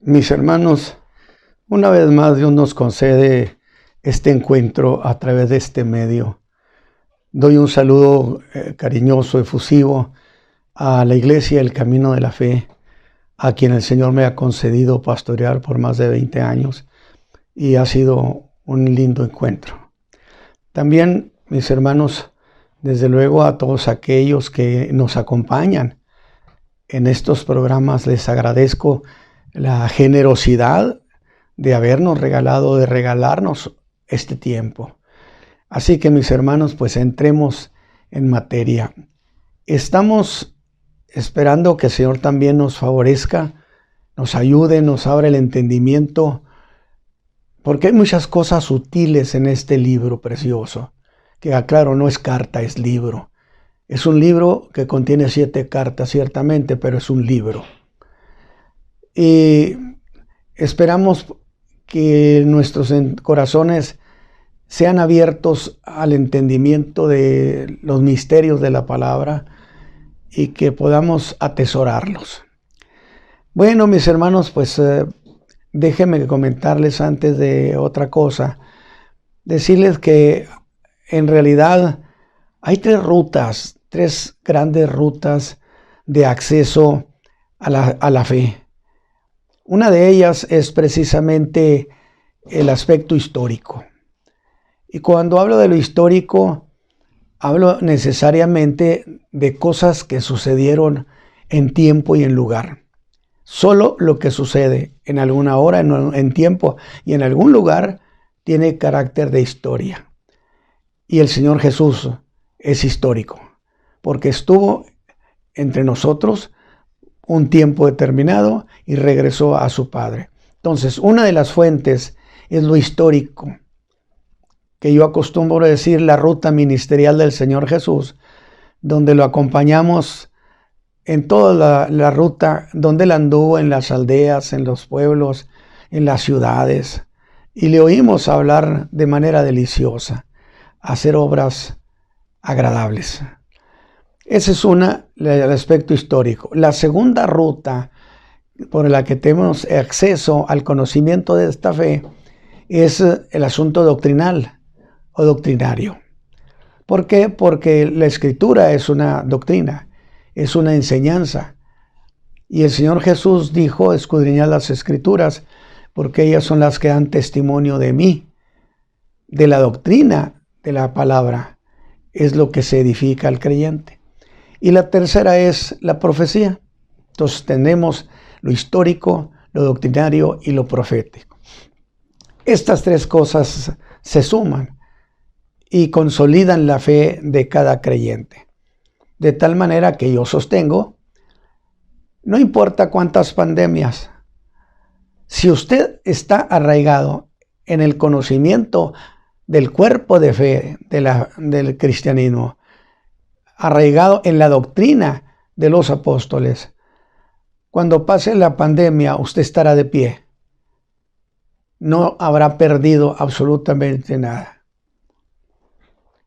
Mis hermanos, una vez más Dios nos concede este encuentro a través de este medio. Doy un saludo cariñoso, efusivo a la Iglesia El Camino de la Fe, a quien el Señor me ha concedido pastorear por más de 20 años y ha sido un lindo encuentro. También, mis hermanos, desde luego a todos aquellos que nos acompañan en estos programas, les agradezco la generosidad de habernos regalado, de regalarnos este tiempo. Así que, mis hermanos, pues entremos en materia. Estamos esperando que el Señor también nos favorezca, nos ayude, nos abra el entendimiento, porque hay muchas cosas sutiles en este libro precioso, que aclaro, no es carta, es libro. Es un libro que contiene 7 cartas, ciertamente, pero es un libro. Y esperamos que nuestros corazones sean abiertos al entendimiento de los misterios de la palabra y que podamos atesorarlos. Bueno, mis hermanos, pues déjenme comentarles antes de otra cosa, decirles que en realidad hay 3 grandes rutas de acceso a la fe. Una de ellas es precisamente el aspecto histórico. Y cuando hablo de lo histórico, hablo necesariamente de cosas que sucedieron en tiempo y en lugar. Solo lo que sucede en alguna hora, en tiempo y en algún lugar, tiene carácter de historia. Y el Señor Jesús es histórico, porque estuvo entre nosotros un tiempo determinado y regresó a su Padre. Entonces, una de las fuentes es lo histórico, que yo acostumbro a decir la ruta ministerial del Señor Jesús, donde lo acompañamos en toda la ruta, donde él anduvo en las aldeas, en los pueblos, en las ciudades, y le oímos hablar de manera deliciosa, hacer obras agradables. Ese es el aspecto histórico. La segunda ruta por la que tenemos acceso al conocimiento de esta fe es el asunto doctrinal o doctrinario. ¿Por qué? Porque la Escritura es una doctrina, es una enseñanza. Y el Señor Jesús dijo, escudriñad las Escrituras, porque ellas son las que dan testimonio de mí. De la doctrina de la palabra es lo que se edifica al creyente. Y la tercera es la profecía. Entonces tenemos lo histórico, lo doctrinario y lo profético. Estas 3 cosas se suman y consolidan la fe de cada creyente. De tal manera que yo sostengo, no importa cuántas pandemias, si usted está arraigado en el conocimiento del cuerpo de fe del cristianismo, arraigado en la doctrina de los apóstoles, cuando pase la pandemia usted estará de pie. No habrá perdido absolutamente nada.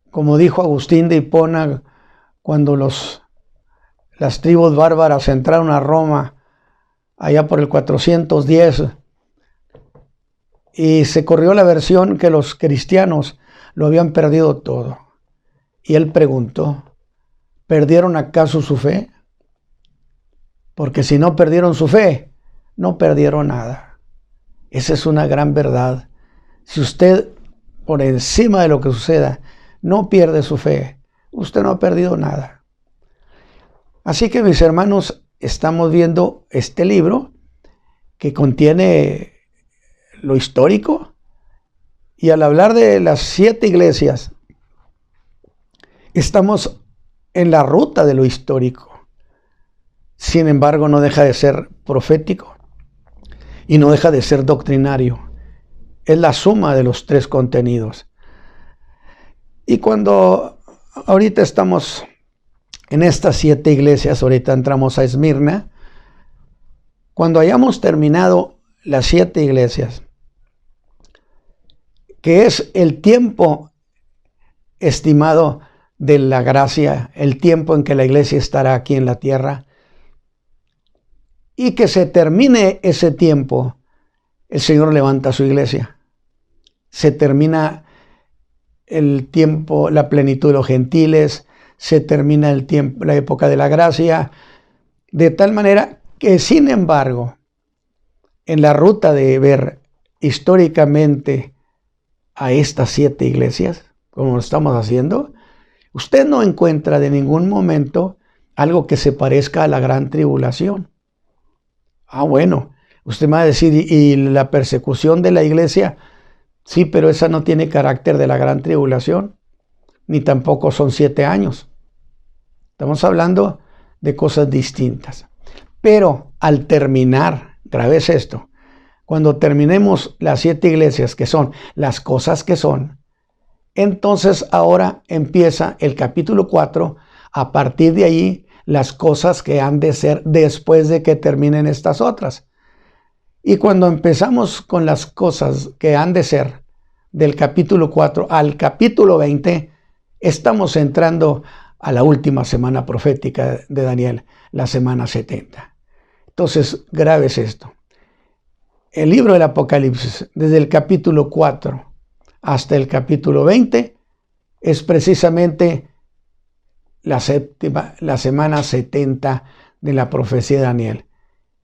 Como dijo Agustín de Hipona, cuando las tribus bárbaras entraron a Roma allá por el 410, y se corrió la versión que los cristianos lo habían perdido todo. Y él preguntó, ¿perdieron acaso su fe? Porque si no perdieron su fe, no perdieron nada. Esa es una gran verdad. Si usted, por encima de lo que suceda, no pierde su fe, usted no ha perdido nada. Así que, mis hermanos, estamos viendo este libro que contiene lo histórico, y al hablar de las 7 iglesias, estamos en la ruta de lo histórico. Sin embargo, no deja de ser profético y no deja de ser doctrinario. Es la suma de los 3 contenidos. Y cuando ahorita estamos en estas 7 iglesias, ahorita entramos a Esmirna, cuando hayamos terminado las 7 iglesias, que es el tiempo estimado de la gracia, el tiempo en que la iglesia estará aquí en la tierra, y que se termine ese tiempo, el Señor levanta su iglesia. Se termina el tiempo, la plenitud de los gentiles, se termina el tiempo, la época de la gracia, de tal manera que, sin embargo, en la ruta de ver históricamente a estas 7 iglesias, como lo estamos haciendo, usted no encuentra de ningún momento algo que se parezca a la gran tribulación. Bueno, usted me va a decir, ¿y la persecución de la iglesia? Sí, pero esa no tiene carácter de la gran tribulación, ni tampoco son 7 años. Estamos hablando de cosas distintas. Pero al terminar, grabes esto, cuando terminemos las 7 iglesias, que son las cosas que son, entonces ahora empieza el capítulo 4, a partir de ahí, las cosas que han de ser después de que terminen estas otras. Y cuando empezamos con las cosas que han de ser, del capítulo 4 al capítulo 20, estamos entrando a la última semana profética de Daniel, la semana 70. Entonces, grabes esto. El libro del Apocalipsis, desde el capítulo 4 hasta el capítulo 20, es precisamente la semana 70 de la profecía de Daniel.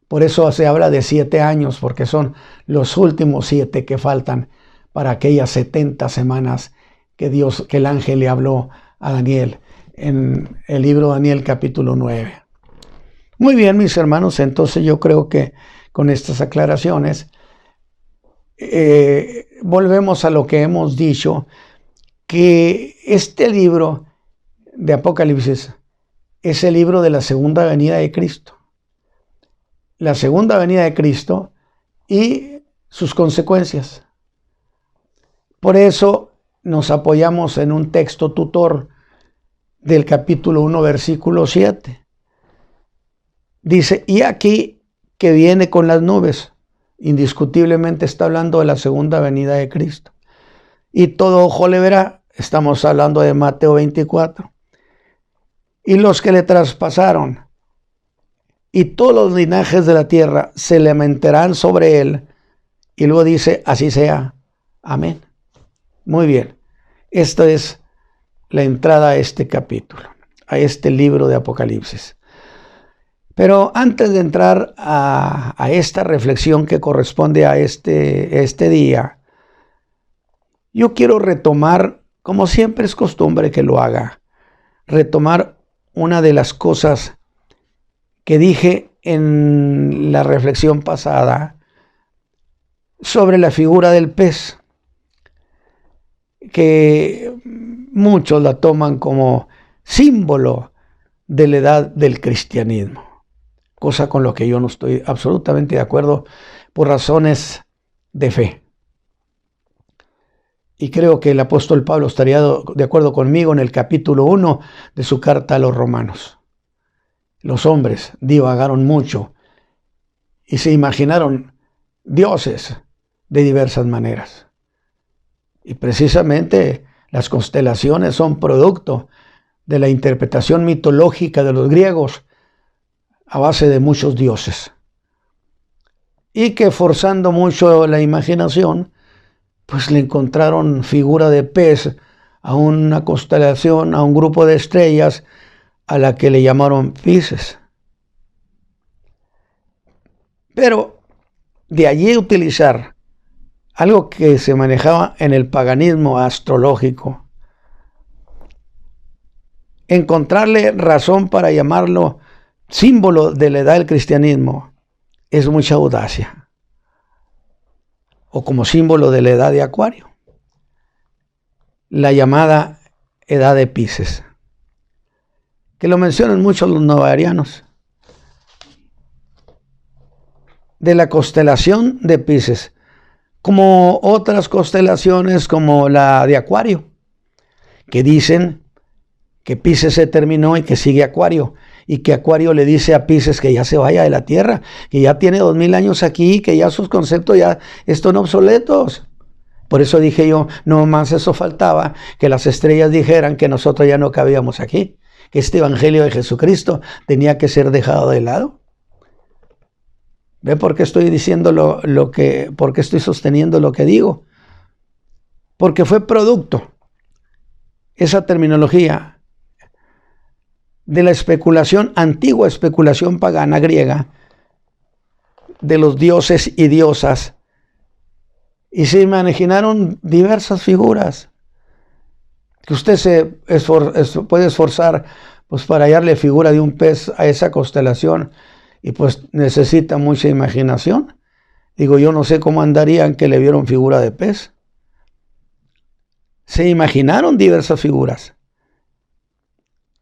Por eso se habla de 7 años, porque son los últimos 7 que faltan para aquellas 70 semanas que el ángel le habló a Daniel en el libro de Daniel capítulo 9. Muy bien, mis hermanos, entonces yo creo que con estas aclaraciones volvemos a lo que hemos dicho, que este libro de Apocalipsis es el libro de la segunda venida de Cristo. La segunda venida de Cristo y sus consecuencias. Por eso nos apoyamos en un texto tutor del capítulo 1, versículo 7. Dice, y aquí que viene con las nubes. Indiscutiblemente está hablando de la segunda venida de Cristo. Y todo ojo le verá. Estamos hablando de Mateo 24. Y los que le traspasaron y todos los linajes de la tierra se lamentarán sobre él. Y luego dice, así sea. Amén. Muy bien. Esta es la entrada a este capítulo, a este libro de Apocalipsis. Pero antes de entrar a esta reflexión que corresponde a este día, yo quiero retomar, como siempre es costumbre que lo haga, retomar una de las cosas que dije en la reflexión pasada sobre la figura del pez, que muchos la toman como símbolo de la edad del cristianismo, cosa con lo que yo no estoy absolutamente de acuerdo por razones de fe. Y creo que el apóstol Pablo estaría de acuerdo conmigo en el capítulo 1 de su carta a los romanos. Los hombres divagaron mucho y se imaginaron dioses de diversas maneras. Y precisamente las constelaciones son producto de la interpretación mitológica de los griegos a base de muchos dioses. Y que forzando mucho la imaginación, pues le encontraron figura de pez a una constelación, a un grupo de estrellas a la que le llamaron Pisces. Pero de allí utilizar algo que se manejaba en el paganismo astrológico, encontrarle razón para llamarlo símbolo de la edad del cristianismo, es mucha audacia. O como símbolo de la edad de Acuario, la llamada edad de Pisces, que lo mencionan muchos los novarianos, de la constelación de Pisces, como otras constelaciones como la de Acuario, que dicen que Pisces se terminó y que sigue Acuario, y que Acuario le dice a Pisces que ya se vaya de la Tierra, que ya tiene 2000 años aquí, que ya sus conceptos ya están obsoletos. Por eso dije yo, no más eso faltaba, que las estrellas dijeran que nosotros ya no cabíamos aquí, que este evangelio de Jesucristo tenía que ser dejado de lado. ¿Ve por qué estoy diciendo por qué estoy sosteniendo lo que digo? Porque fue producto, esa terminología, de la especulación, antigua especulación pagana griega, de los dioses y diosas, y se imaginaron diversas figuras que usted se puede esforzar pues para hallarle figura de un pez a esa constelación, y pues necesita mucha imaginación. Digo, yo no sé cómo andarían que le vieron figura de pez. Se imaginaron diversas figuras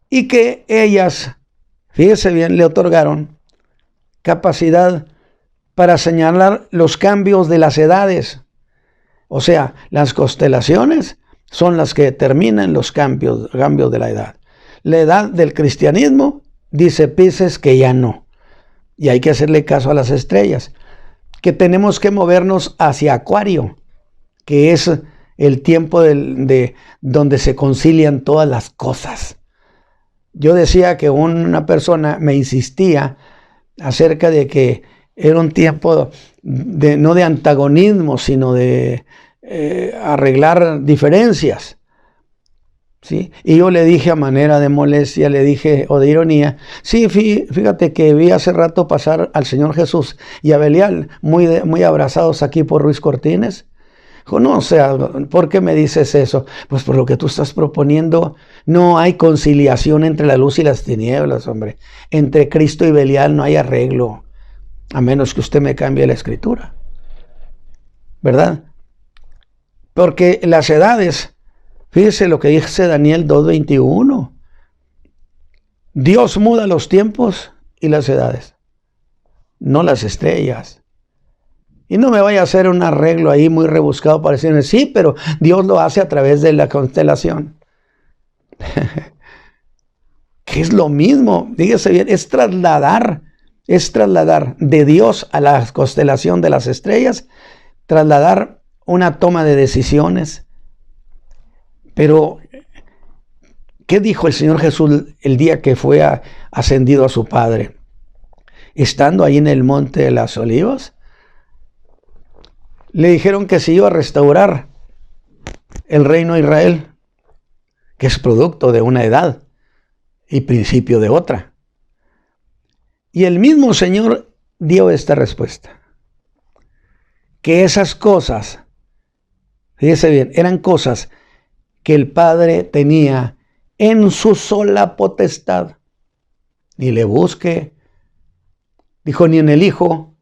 y que ellas, fíjese bien, le otorgaron capacidad para señalar los cambios de las edades. O sea, las constelaciones son las que determinan los cambios de la edad. La edad del cristianismo, dice Pisces, que ya no. Y hay que hacerle caso a las estrellas, que tenemos que movernos hacia Acuario, que es el tiempo de donde se concilian todas las cosas. Yo decía que una persona me insistía acerca de que era un tiempo no de antagonismo, sino de arreglar diferencias, ¿sí? Y yo le dije a manera de molestia, le dije, o de ironía, sí, fíjate que vi hace rato pasar al Señor Jesús y a Belial muy abrazados aquí por Ruiz Cortines. Dijo, no, o sea, ¿por qué me dices eso? Pues por lo que tú estás proponiendo, no hay conciliación entre la luz y las tinieblas, hombre. Entre Cristo y Belial no hay arreglo, a menos que usted me cambie la escritura, ¿verdad? Porque las edades, fíjese lo que dice Daniel 2:21. Dios muda los tiempos y las edades, no las estrellas. Y no me vaya a hacer un arreglo ahí muy rebuscado para decirme, sí, pero Dios lo hace a través de la constelación. Que es lo mismo, dígase bien, es trasladar de Dios a la constelación de las estrellas, trasladar una toma de decisiones. Pero, ¿qué dijo el Señor Jesús el día que fue ascendido a su Padre? Estando ahí en el Monte de las Olivas, le dijeron que se iba a restaurar el reino de Israel, que es producto de una edad y principio de otra. Y el mismo Señor dio esta respuesta, que esas cosas, fíjese bien, eran cosas que el Padre tenía en su sola potestad. Ni le busque, dijo, ni en el Hijo.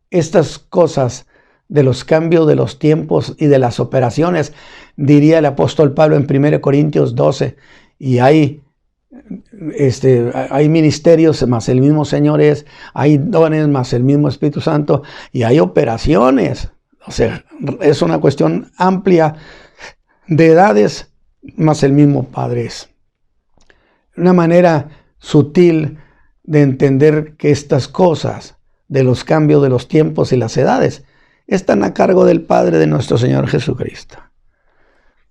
Estas cosas de los cambios de los tiempos y de las operaciones, diría el apóstol Pablo en 1 Corintios 12, y hay ministerios, más el mismo Señor es, hay dones, más el mismo Espíritu Santo, y hay operaciones. O sea, es una cuestión amplia de edades, más el mismo Padre es. Una manera sutil de entender que estas cosas de los cambios de los tiempos y las edades están a cargo del Padre de nuestro Señor Jesucristo.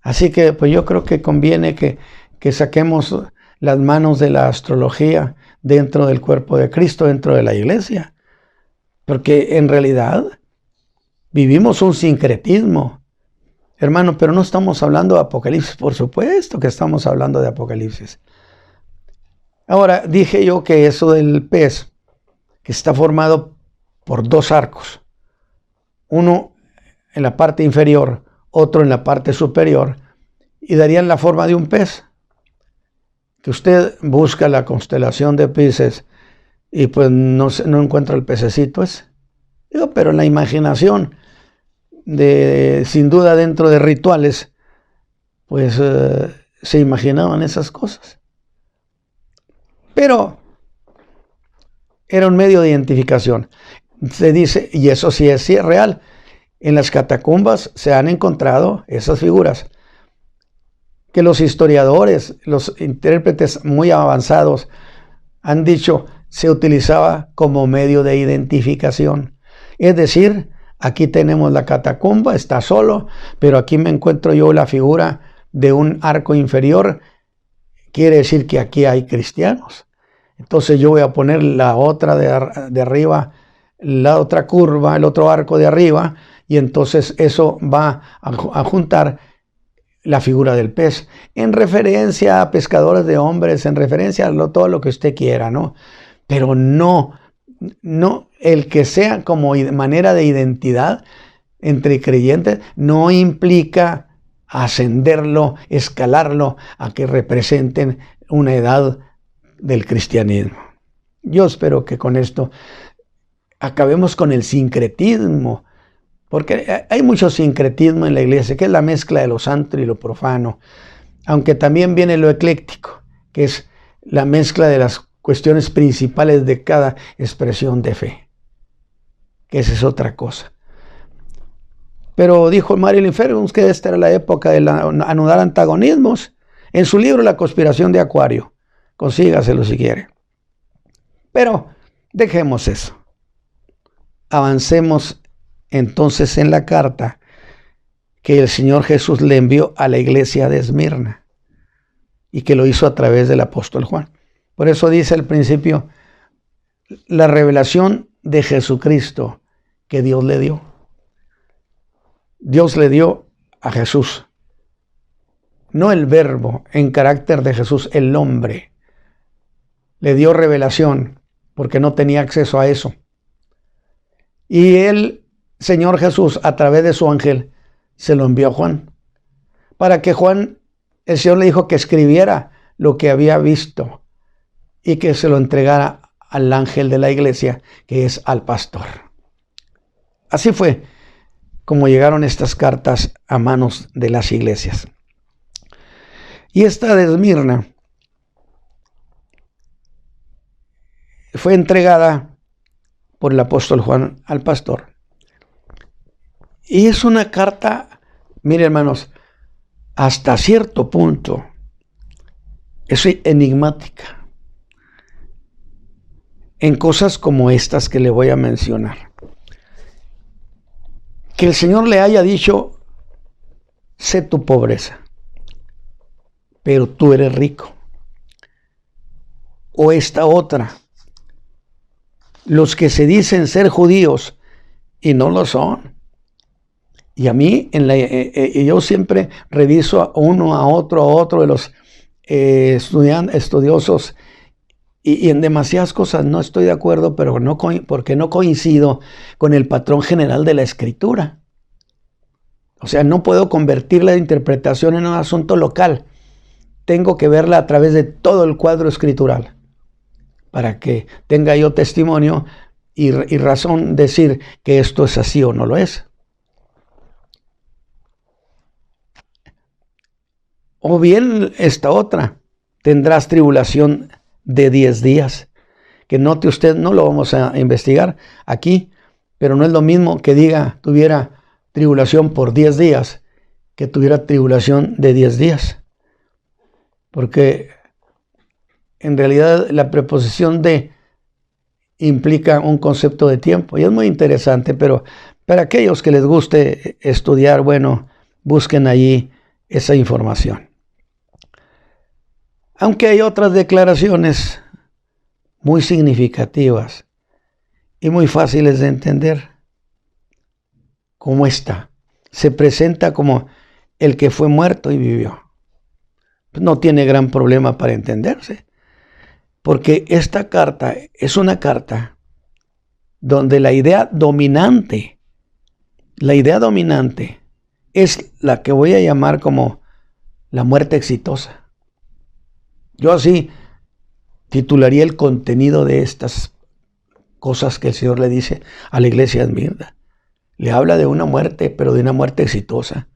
Así que pues yo creo que conviene que saquemos las manos de la astrología dentro del cuerpo de Cristo, dentro de la iglesia. Porque en realidad vivimos un sincretismo, hermano, pero no estamos hablando de Apocalipsis. Por supuesto que estamos hablando de Apocalipsis. Ahora, dije yo que eso del pez, que está formado por dos arcos, uno en la parte inferior, otro en la parte superior, y darían la forma de un pez. Que usted busca la constelación de Pisces y pues no encuentra el pececito ese. Digo, pero en la imaginación, sin duda dentro de rituales, pues se imaginaban esas cosas. Pero era un medio de identificación. Se dice, y eso sí es real, en las catacumbas se han encontrado esas figuras que los historiadores, los intérpretes muy avanzados han dicho se utilizaba como medio de identificación. Es decir, aquí tenemos la catacumba, está solo, pero aquí me encuentro yo la figura de un arco inferior, quiere decir que aquí hay cristianos. Entonces yo voy a poner la otra de arriba la otra curva, el otro arco de arriba, y entonces eso va a juntar la figura del pez, en referencia a pescadores de hombres, en referencia a todo lo que usted quiera, ¿no? Pero no el que sea como manera de identidad entre creyentes, no implica ascenderlo, escalarlo a que representen una edad del cristianismo. Yo espero que con esto acabemos con el sincretismo, porque hay mucho sincretismo en la iglesia, que es la mezcla de lo santo y lo profano, aunque también viene lo ecléctico, que es la mezcla de las cuestiones principales de cada expresión de fe, que esa es otra cosa. Pero dijo Marilyn Fergus que esta era la época de anudar antagonismos. En su libro La conspiración de Acuario, consígaselo si quiere. Pero dejemos eso. Avancemos entonces en la carta que el Señor Jesús le envió a la iglesia de Esmirna y que lo hizo a través del apóstol Juan. Por eso dice al principio, la revelación de Jesucristo que Dios le dio. Dios le dio a Jesús, no el verbo en carácter de Jesús, el hombre. Le dio revelación porque no tenía acceso a eso. Y el Señor Jesús, a través de su ángel, se lo envió a Juan. Para que Juan, el Señor le dijo que escribiera lo que había visto y que se lo entregara al ángel de la iglesia, que es al pastor. Así fue como llegaron estas cartas a manos de las iglesias. Y esta de Esmirna fue entregada por el apóstol Juan al pastor. Y es una carta, miren hermanos, hasta cierto punto es enigmática en cosas como estas que le voy a mencionar. Que el Señor le haya dicho, sé tu pobreza, pero tú eres rico. O esta otra, los que se dicen ser judíos y no lo son. Y a mí, yo siempre reviso a otro de los estudiosos y en demasiadas cosas no estoy de acuerdo, pero porque no coincido con el patrón general de la Escritura. O sea, no puedo convertir la interpretación en un asunto local. Tengo que verla a través de todo el cuadro escritural para que tenga yo testimonio y razón decir que esto es así o no lo es. O bien esta otra, tendrás tribulación de 10 días. Que note usted, no lo vamos a investigar aquí, pero no es lo mismo que diga tuviera tribulación por 10 días que tuviera tribulación de 10 días. Porque en realidad la preposición de implica un concepto de tiempo y es muy interesante, pero para aquellos que les guste estudiar, bueno, busquen allí esa información. Aunque hay otras declaraciones muy significativas y muy fáciles de entender, como esta, se presenta como el que fue muerto y vivió. No tiene gran problema para entenderse, porque esta carta es una carta donde la idea dominante es la que voy a llamar como la muerte exitosa. Yo así titularía el contenido de estas cosas que el Señor le dice a la iglesia de Esmirna. Le habla de una muerte, pero de una muerte exitosa.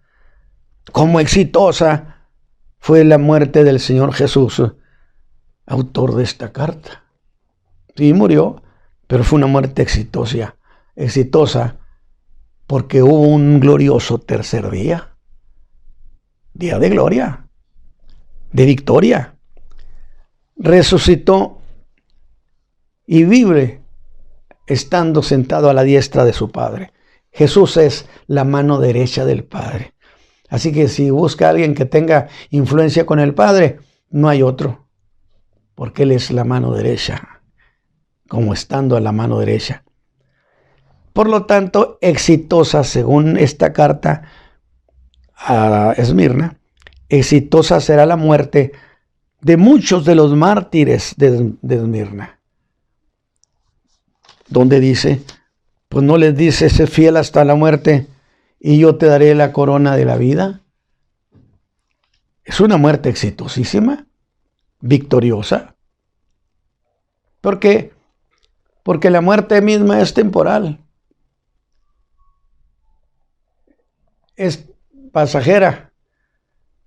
¿Cómo exitosa fue la muerte del Señor Jesús, autor de esta carta? Sí, murió, pero fue una muerte exitosa porque hubo un glorioso tercer día. Día de gloria, de victoria. Resucitó y vive estando sentado a la diestra de su Padre. Jesús es la mano derecha del Padre. Así que si busca a alguien que tenga influencia con el Padre, no hay otro, porque Él es la mano derecha, como estando a la mano derecha. Por lo tanto, exitosa, según esta carta a Esmirna, exitosa será la muerte de muchos de los mártires de Esmirna. Donde dice, pues no les dice, sé fiel hasta la muerte y yo te daré la corona de la vida. Es una muerte exitosísima, victoriosa. ¿Por qué? Porque la muerte misma es temporal. Es pasajera,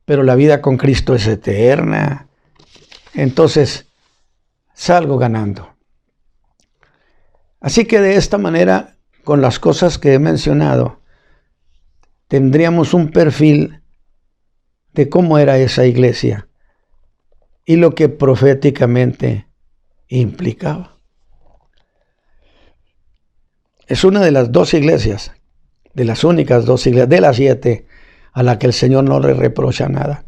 pero la vida con Cristo es eterna. Entonces, salgo ganando. Así que de esta manera, con las cosas que he mencionado, tendríamos un perfil de cómo era esa iglesia y lo que proféticamente implicaba. Es una de las 2 iglesias, de las únicas 2 iglesias, de las 7, a la que el Señor no le reprocha nada.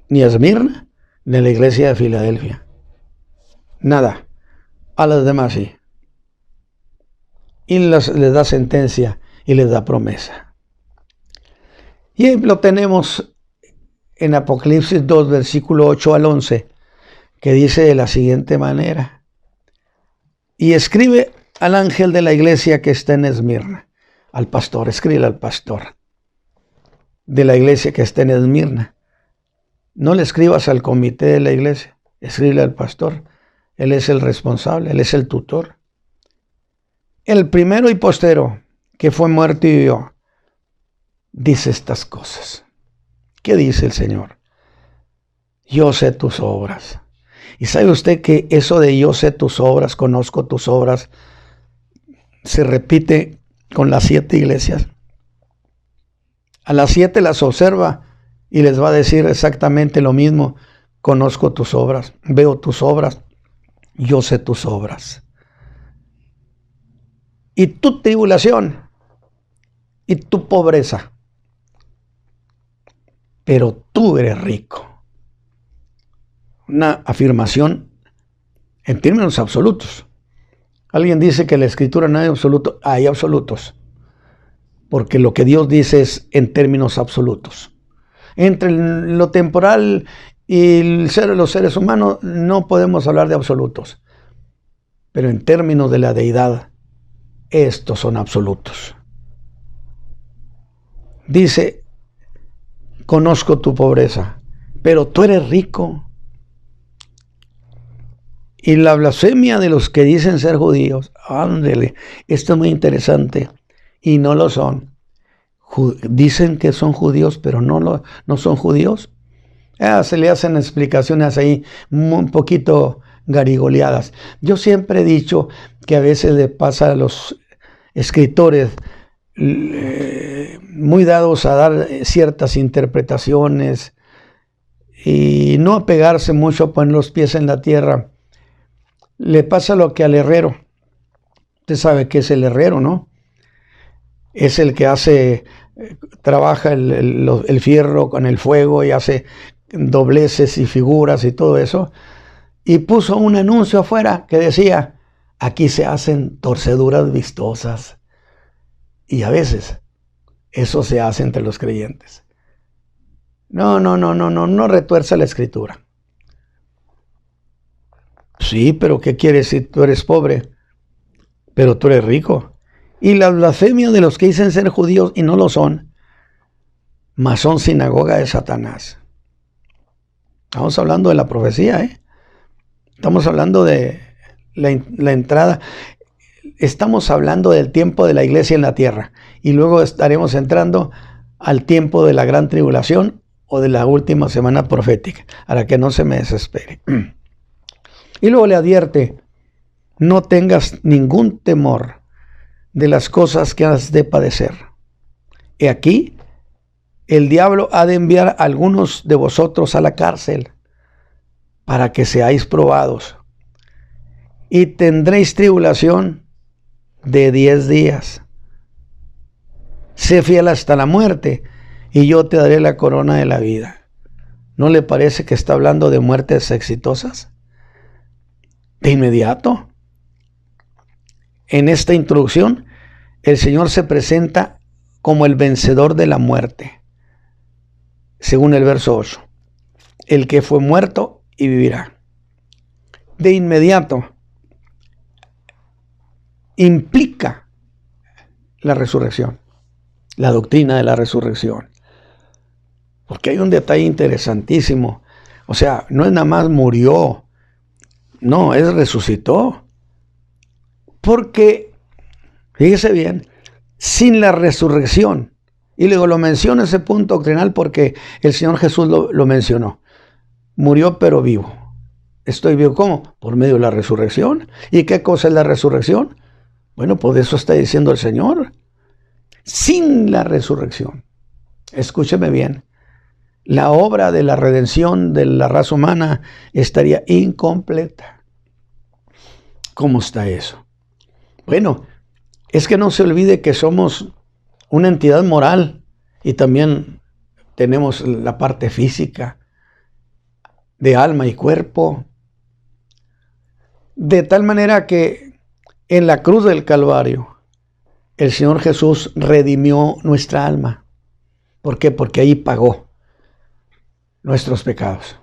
Ni a Esmirna, ni a la iglesia de Filadelfia. Nada. A las demás sí. Y les da sentencia y les da promesa. Y lo tenemos en Apocalipsis 2, versículo 8 al 11, que dice de la siguiente manera. Y escribe al ángel de la iglesia que está en Esmirna, al pastor, escribe al pastor de la iglesia que está en Esmirna. No le escribas al comité de la iglesia, escribe al pastor. Él es el responsable, él es el tutor. El primero y postero, que fue muerto y vivió, dice estas cosas. ¿Qué dice el Señor? Yo sé tus obras. ¿Y sabe usted que eso de yo sé tus obras, conozco tus obras, se repite con las 7 iglesias? A las 7 las observa y les va a decir exactamente lo mismo. Conozco tus obras, veo tus obras, yo sé tus obras. Y tu tribulación y tu pobreza, pero tú eres rico. Una afirmación en términos absolutos. Alguien dice que en la Escritura no hay absoluto, hay absolutos. Porque lo que Dios dice es en términos absolutos. Entre lo temporal y los seres humanos no podemos hablar de absolutos. Pero en términos de la deidad, estos son absolutos. Dice, conozco tu pobreza, pero tú eres rico. Y la blasfemia de los que dicen ser judíos, ándele, esto es muy interesante, y no lo son. Dicen que son judíos, pero no son judíos. Se le hacen explicaciones ahí un poquito garigoleadas. Yo siempre he dicho que a veces le pasa a los escritores muy dados a dar ciertas interpretaciones y no apegarse mucho a poner los pies en la tierra. Le pasa lo que al herrero. Usted sabe qué es el herrero, ¿no? Es el que trabaja el fierro con el fuego y hace dobleces y figuras y todo eso. Y puso un anuncio afuera que decía, aquí se hacen torceduras vistosas. Y a veces eso se hace entre los creyentes. No retuerza la Escritura. Sí, pero ¿qué quiere decir? Tú eres pobre, pero tú eres rico. Y la blasfemia de los que dicen ser judíos y no lo son, mas son sinagoga de Satanás. Estamos hablando de la profecía, ¿eh? Estamos hablando de la entrada. Estamos hablando del tiempo de la iglesia en la tierra. Y luego estaremos entrando al tiempo de la gran tribulación o de la última semana profética, para que no se me desespere. Y luego le advierte, no tengas ningún temor de las cosas que has de padecer. He aquí, el diablo ha de enviar a algunos de vosotros a la cárcel para que seáis probados. Y tendréis tribulación de 10 días. Sé fiel hasta la muerte y yo te daré la corona de la vida. ¿No le parece que está hablando de muertes exitosas? De inmediato, en esta introducción, el Señor se presenta como el vencedor de la muerte, según el verso 8. El que fue muerto y vivirá. De inmediato implica la resurrección, la doctrina de la resurrección. Porque hay un detalle interesantísimo. O sea, no es nada más murió, no, es resucitó. Porque, fíjese bien, sin la resurrección, y luego lo menciono ese punto doctrinal porque el Señor Jesús lo mencionó. Murió pero vivo. Estoy vivo, ¿cómo? Por medio de la resurrección. ¿Y qué cosa es la resurrección? Bueno, pues eso está diciendo el Señor. Sin la resurrección, escúcheme bien, la obra de la redención de la raza humana estaría incompleta. ¿Cómo está eso? Bueno, es que no se olvide que somos una entidad moral y también tenemos la parte física de alma y cuerpo. De tal manera que en la cruz del Calvario, el Señor Jesús redimió nuestra alma. ¿Por qué? Porque ahí pagó nuestros pecados.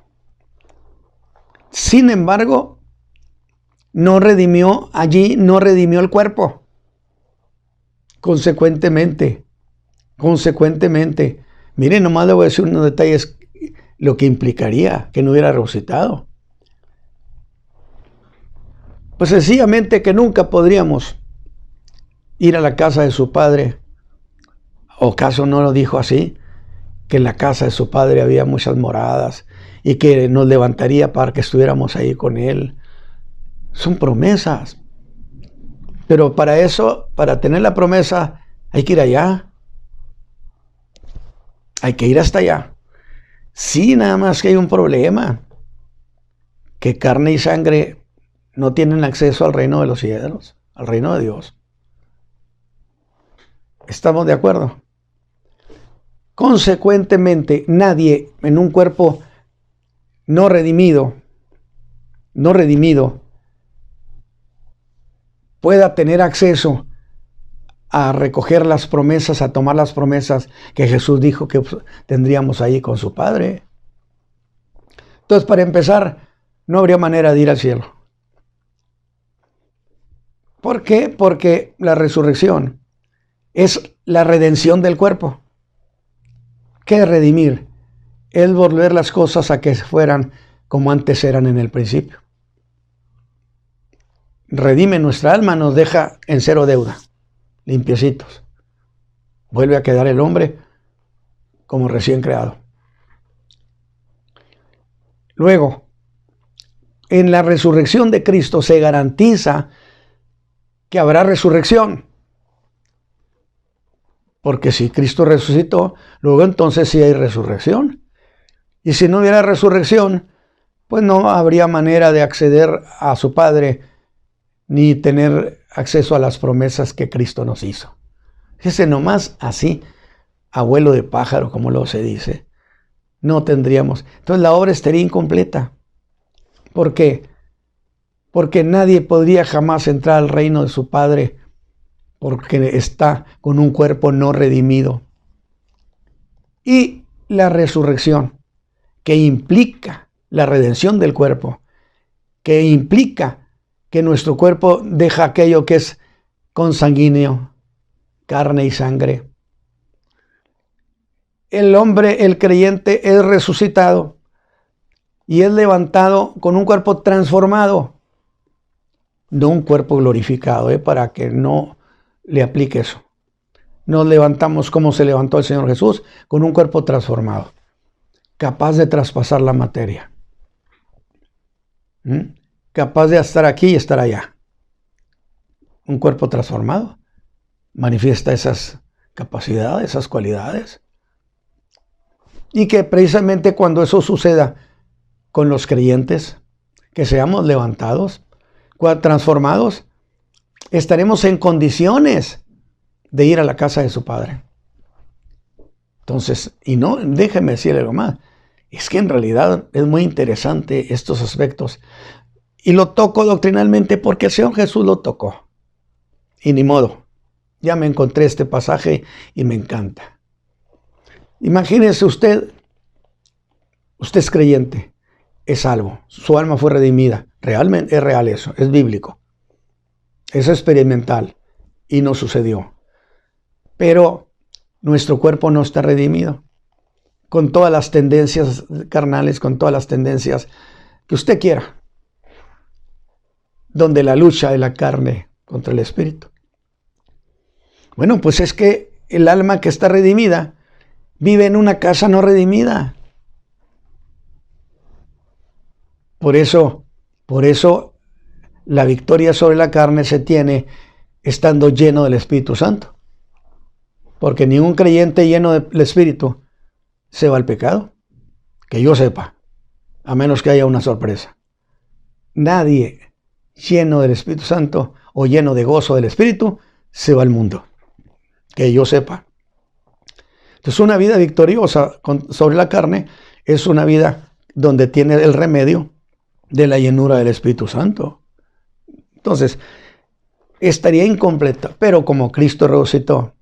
Sin embargo, no redimió el cuerpo. Consecuentemente, miren, nomás le voy a decir unos detalles, lo que implicaría que no hubiera resucitado. Pues sencillamente que nunca podríamos ir a la casa de su padre. ¿O acaso no lo dijo así? Que en la casa de su padre había muchas moradas y que nos levantaría para que estuviéramos ahí con él. Son promesas. Pero para eso, para tener la promesa, hay que ir allá. Hay que ir hasta allá. Sí, nada más que hay un problema. Que carne y sangre no tienen acceso al reino de los cielos, al reino de Dios. ¿Estamos de acuerdo? Consecuentemente, nadie en un cuerpo no redimido, pueda tener acceso a recoger las promesas, a tomar las promesas que Jesús dijo que tendríamos ahí con su Padre. Entonces, para empezar, no habría manera de ir al cielo. ¿Por qué? Porque la resurrección es la redención del cuerpo. ¿Qué es redimir? Es volver las cosas a que fueran como antes eran en el principio. Redime nuestra alma, nos deja en cero deuda, limpiecitos. Vuelve a quedar el hombre como recién creado. Luego, en la resurrección de Cristo se garantiza que habrá resurrección. Porque si Cristo resucitó, luego entonces sí hay resurrección. Y si no hubiera resurrección, pues no habría manera de acceder a su Padre ni tener acceso a las promesas que Cristo nos hizo. Fíjese, nomás así, abuelo de pájaro, como lo se dice, no tendríamos. Entonces la obra estaría incompleta. ¿Por qué? Porque nadie podría jamás entrar al reino de su Padre porque está con un cuerpo no redimido. Y la resurrección, que implica la redención del cuerpo, que implica que nuestro cuerpo deja aquello que es consanguíneo, carne y sangre. El hombre, el creyente, es resucitado y es levantado con un cuerpo transformado, no un cuerpo glorificado, para que no le aplique eso. Nos levantamos como se levantó el Señor Jesús, con un cuerpo transformado, capaz de traspasar la materia, capaz de estar aquí y estar allá. Un cuerpo transformado manifiesta esas capacidades, esas cualidades. Y que precisamente cuando eso suceda con los creyentes, que seamos levantados, transformados, estaremos en condiciones de ir a la casa de su Padre. Entonces, y no, déjeme decirle algo más, es que en realidad es muy interesante estos aspectos. Y lo toco doctrinalmente porque el Señor Jesús lo tocó. Y ni modo. Ya me encontré este pasaje y me encanta. Imagínese usted es creyente, es salvo, su alma fue redimida. Realmente es real eso, es bíblico. Es experimental y no sucedió. Pero nuestro cuerpo no está redimido. Con todas las tendencias carnales, con todas las tendencias que usted quiera. Donde la lucha de la carne contra el espíritu. Bueno, pues es que el alma que está redimida vive en una casa no redimida. Por eso la victoria sobre la carne se tiene estando lleno del Espíritu Santo. Porque ningún creyente lleno del Espíritu se va al pecado. Que yo sepa, a menos que haya una sorpresa. Nadie lleno del Espíritu Santo o lleno de gozo del Espíritu se va al mundo. Que yo sepa. Entonces una vida victoriosa sobre la carne es una vida donde tiene el remedio de la llenura del Espíritu Santo. Entonces, estaría incompleta, pero como Cristo resucitó,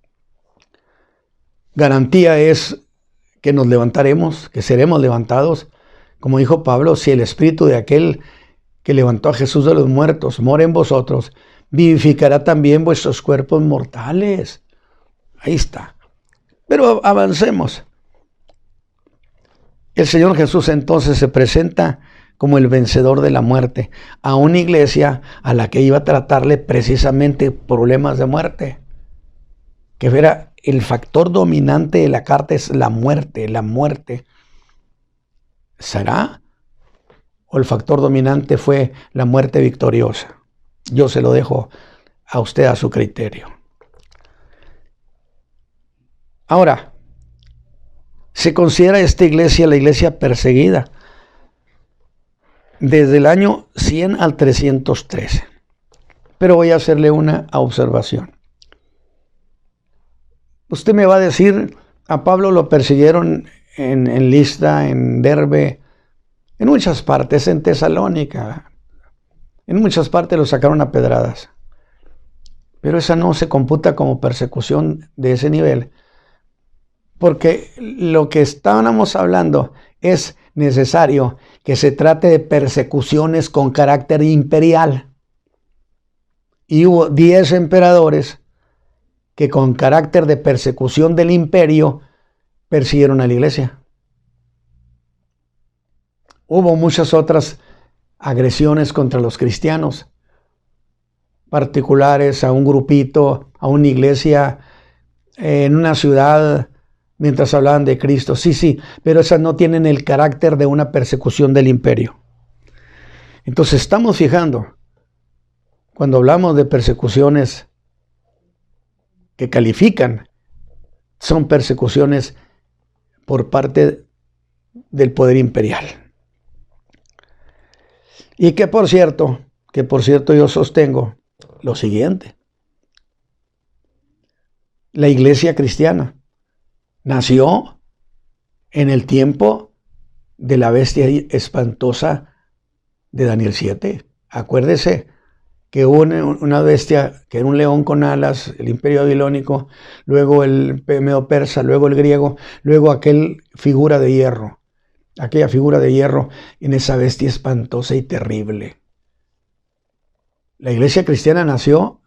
garantía es que nos levantaremos, que seremos levantados. Como dijo Pablo, si el espíritu de aquel que levantó a Jesús de los muertos mora en vosotros, vivificará también vuestros cuerpos mortales. Ahí está. Pero avancemos. El Señor Jesús entonces se presenta como el vencedor de la muerte a una iglesia a la que iba a tratarle precisamente problemas de muerte. Que era el factor dominante de la carta es la muerte. La muerte. ¿Será? ¿O el factor dominante fue la muerte victoriosa? Yo se lo dejo a usted a su criterio. Ahora, se considera esta iglesia la iglesia perseguida desde el año 100 al 313. Pero voy a hacerle una observación. Usted me va a decir, a Pablo lo persiguieron en Listra, en Derbe, en muchas partes, en Tesalónica. En muchas partes lo sacaron a pedradas. Pero esa no se computa como persecución de ese nivel. Porque lo que estábamos hablando es necesario que se trate de persecuciones con carácter imperial. Y hubo 10 emperadores que con carácter de persecución del imperio persiguieron a la iglesia. Hubo muchas otras agresiones contra los cristianos, particulares, a un grupito, a una iglesia, en una ciudad, mientras hablaban de Cristo. Sí, pero esas no tienen el carácter de una persecución del imperio. Entonces estamos fijando, cuando hablamos de persecuciones que califican, son persecuciones por parte del poder imperial. Y que por cierto yo sostengo lo siguiente. La iglesia cristiana nació en el tiempo de la bestia espantosa de Daniel 7. Acuérdese que hubo una bestia, que era un león con alas, el imperio babilónico, luego el medo persa, luego el griego, luego aquella figura de hierro en esa bestia espantosa y terrible. La iglesia cristiana nació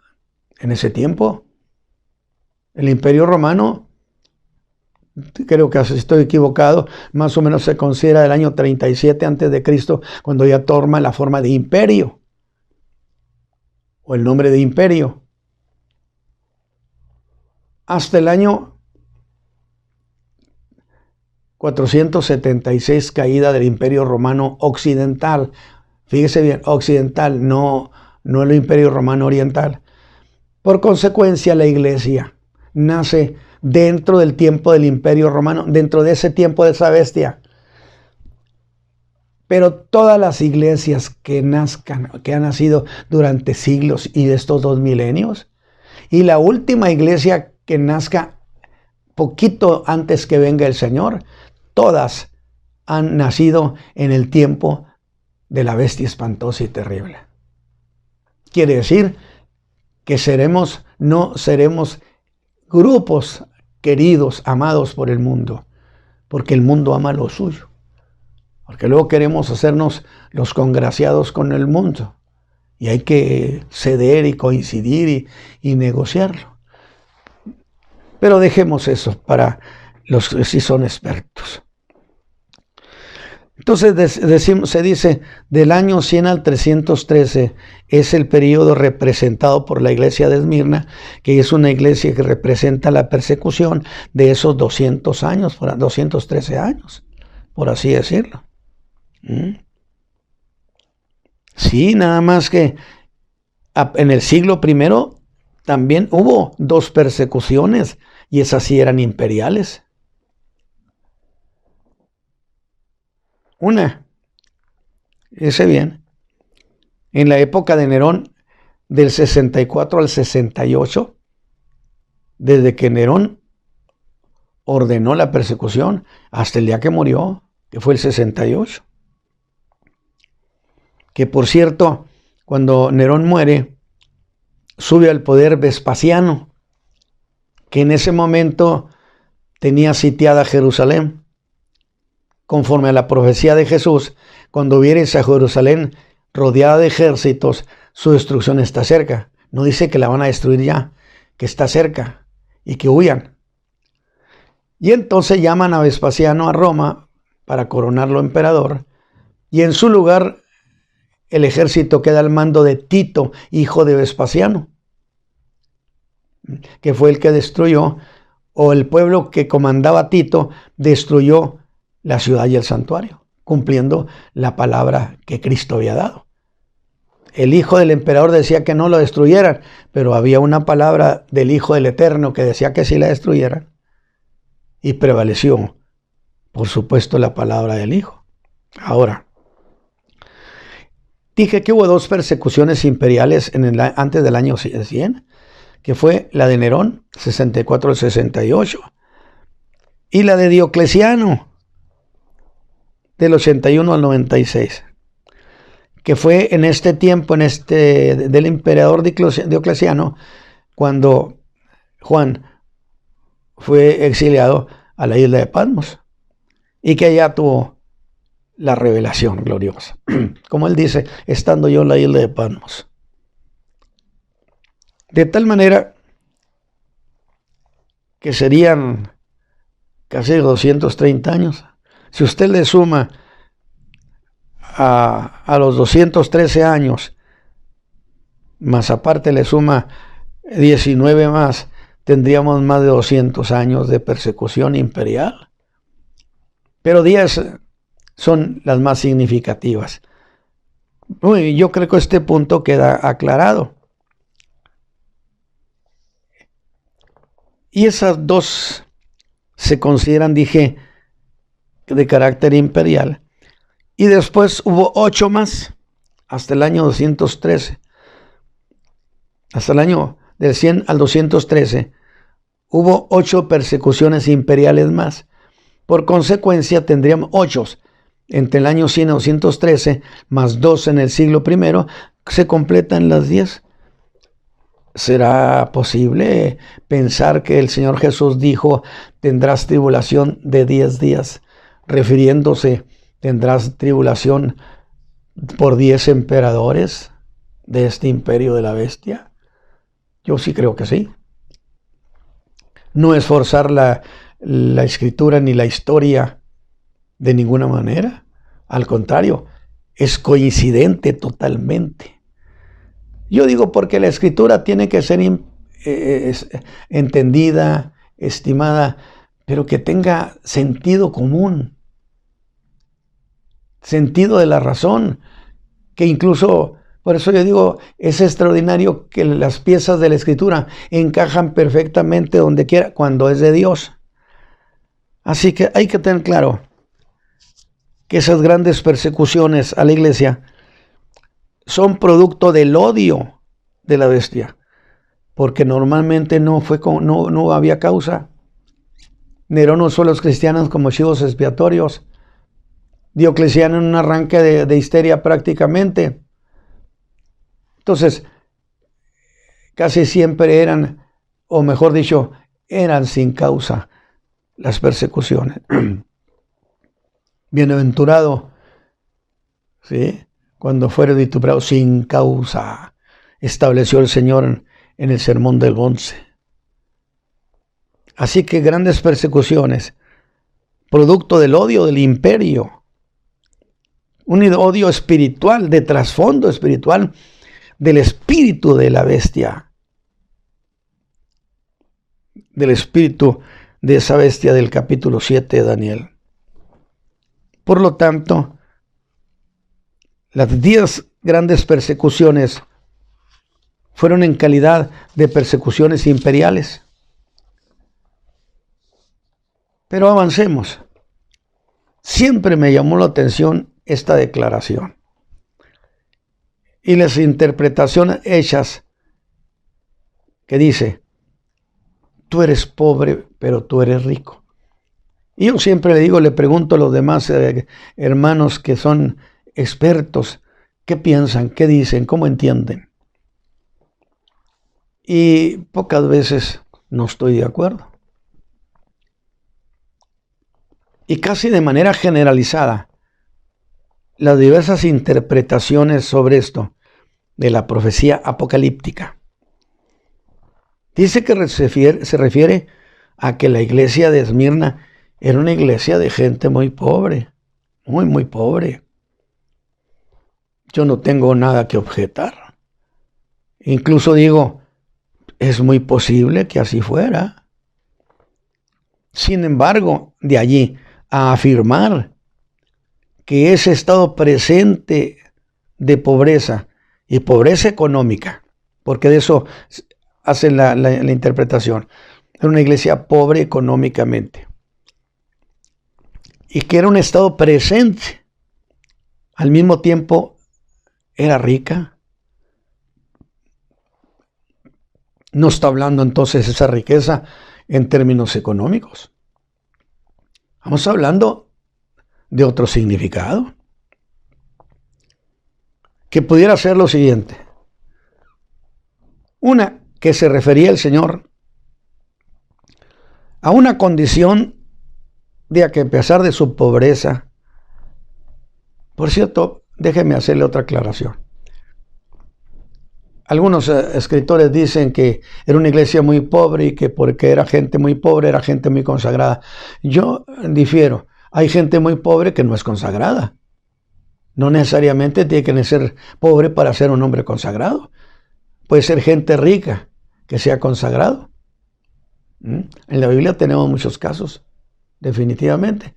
en ese tiempo. El imperio romano, creo que estoy equivocado, más o menos se considera del año 37 a.C., cuando ya toma la forma de imperio, o el nombre de imperio. Hasta el año 476, caída del imperio romano occidental. Fíjese bien, occidental, no el imperio romano oriental. Por consecuencia, la iglesia nace dentro del tiempo del imperio romano, dentro de ese tiempo de esa bestia. Pero todas las iglesias que han nacido durante siglos y de estos 2 milenios, y la última iglesia que nazca poquito antes que venga el Señor, todas han nacido en el tiempo de la bestia espantosa y terrible. Quiere decir que seremos no seremos grupos queridos, amados por el mundo, porque el mundo ama lo suyo. Porque luego queremos hacernos los congraciados con el mundo. Y hay que ceder y coincidir y negociarlo. Pero dejemos eso para los que sí son expertos. Entonces se dice, del año 100 al 313 es el periodo representado por la iglesia de Esmirna, que es una iglesia que representa la persecución de esos 200 años, 213 años, por así decirlo. Sí, nada más que en el siglo I también hubo 2 persecuciones, y esas sí eran imperiales. Una, ese bien, en la época de Nerón, del 64 al 68, desde que Nerón ordenó la persecución hasta el día que murió, que fue el 68. Que por cierto, cuando Nerón muere, sube al poder Vespasiano, que en ese momento tenía sitiada Jerusalén. Conforme a la profecía de Jesús, cuando vieres a Jerusalén rodeada de ejércitos, su destrucción está cerca. No dice que la van a destruir ya, que está cerca y que huyan. Y entonces llaman a Vespasiano a Roma para coronarlo emperador, y en su lugar el ejército queda al mando de Tito, hijo de Vespasiano, que fue el que destruyó, o el pueblo que comandaba Tito destruyó la ciudad y el santuario, cumpliendo la palabra que Cristo había dado. El hijo del emperador decía que no lo destruyeran, pero había una palabra del Hijo del Eterno que decía que sí la destruyeran, y prevaleció, por supuesto, la palabra del Hijo. Ahora, dije que hubo 2 persecuciones imperiales antes del año 100, que fue la de Nerón, 64 al 68, y la de Diocleciano, del 81 al 96, que fue en este tiempo, del emperador Diocleciano, cuando Juan fue exiliado a la isla de Patmos, y que allá tuvo la revelación gloriosa. Como él dice, estando yo en la isla de Patmos. De tal manera que serían casi 230 años. Si usted le suma a los 213 años, más aparte le suma 19 más, tendríamos más de 200 años de persecución imperial. Pero 10 son las más significativas. Yo creo que este punto queda aclarado. Y esas 2 se consideran, dije, de carácter imperial. Y después hubo 8 más, hasta el año 213. Hasta el año del 100 al 213, hubo 8 persecuciones imperiales más. Por consecuencia, tendríamos 8 entre el año 100 y 213, más 2 en el siglo I, se completan las 10. ¿Será posible pensar que el Señor Jesús dijo, tendrás tribulación de 10 días, refiriéndose, tendrás tribulación por 10 emperadores de este imperio de la bestia? Yo sí creo que sí. No es forzar la escritura ni la historia de ninguna manera. Al contrario, es coincidente totalmente. Yo digo porque la escritura tiene que ser entendida, estimada, pero que tenga sentido común, sentido de la razón, que incluso, por eso yo digo, es extraordinario que las piezas de la escritura encajan perfectamente donde quiera, cuando es de Dios. Así que hay que tener claro que esas grandes persecuciones a la iglesia son producto del odio de la bestia, porque normalmente no había causa. Nerón usó a los cristianos como chivos expiatorios. Diocleciano en un arranque de histeria prácticamente. Entonces, casi siempre eran, o mejor dicho, eran sin causa las persecuciones. Bienaventurado, ¿sí?, cuando fuere vituperado sin causa, estableció el Señor en el Sermón del Monte. Así que grandes persecuciones, producto del odio del imperio, un odio espiritual, de trasfondo espiritual, del espíritu de la bestia, del espíritu de esa bestia del capítulo 7 de Daniel. Por lo tanto, las 10 grandes persecuciones fueron en calidad de persecuciones imperiales. Pero avancemos. Siempre me llamó la atención esta declaración y las interpretaciones hechas que dice: tú eres pobre, pero tú eres rico. Y yo siempre le pregunto a los demás hermanos que son expertos, ¿qué piensan? ¿Qué dicen? ¿Cómo entienden? Y pocas veces no estoy de acuerdo. Y casi de manera generalizada, las diversas interpretaciones sobre esto de la profecía apocalíptica. Dice que se refiere a que la iglesia de Esmirna era una iglesia de gente muy pobre, muy pobre. Yo no tengo nada que objetar. Incluso digo, es muy posible que así fuera. Sin embargo, de allí a afirmar que ese estado presente de pobreza y pobreza económica, porque de eso hacen la interpretación, era una iglesia pobre económicamente y que era un estado presente, al mismo tiempo era rica. No está hablando entonces esa riqueza en términos económicos. Estamos hablando de otro significado, que pudiera ser lo siguiente. Una, que se refería el Señor a una condición de que a pesar de su pobreza, por cierto, déjeme hacerle otra aclaración. Algunos escritores dicen que era una iglesia muy pobre y que porque era gente muy pobre, era gente muy consagrada. Yo difiero. Hay gente muy pobre que no es consagrada. No necesariamente tiene que ser pobre para ser un hombre consagrado. Puede ser gente rica que sea consagrado. En la Biblia tenemos muchos casos, definitivamente.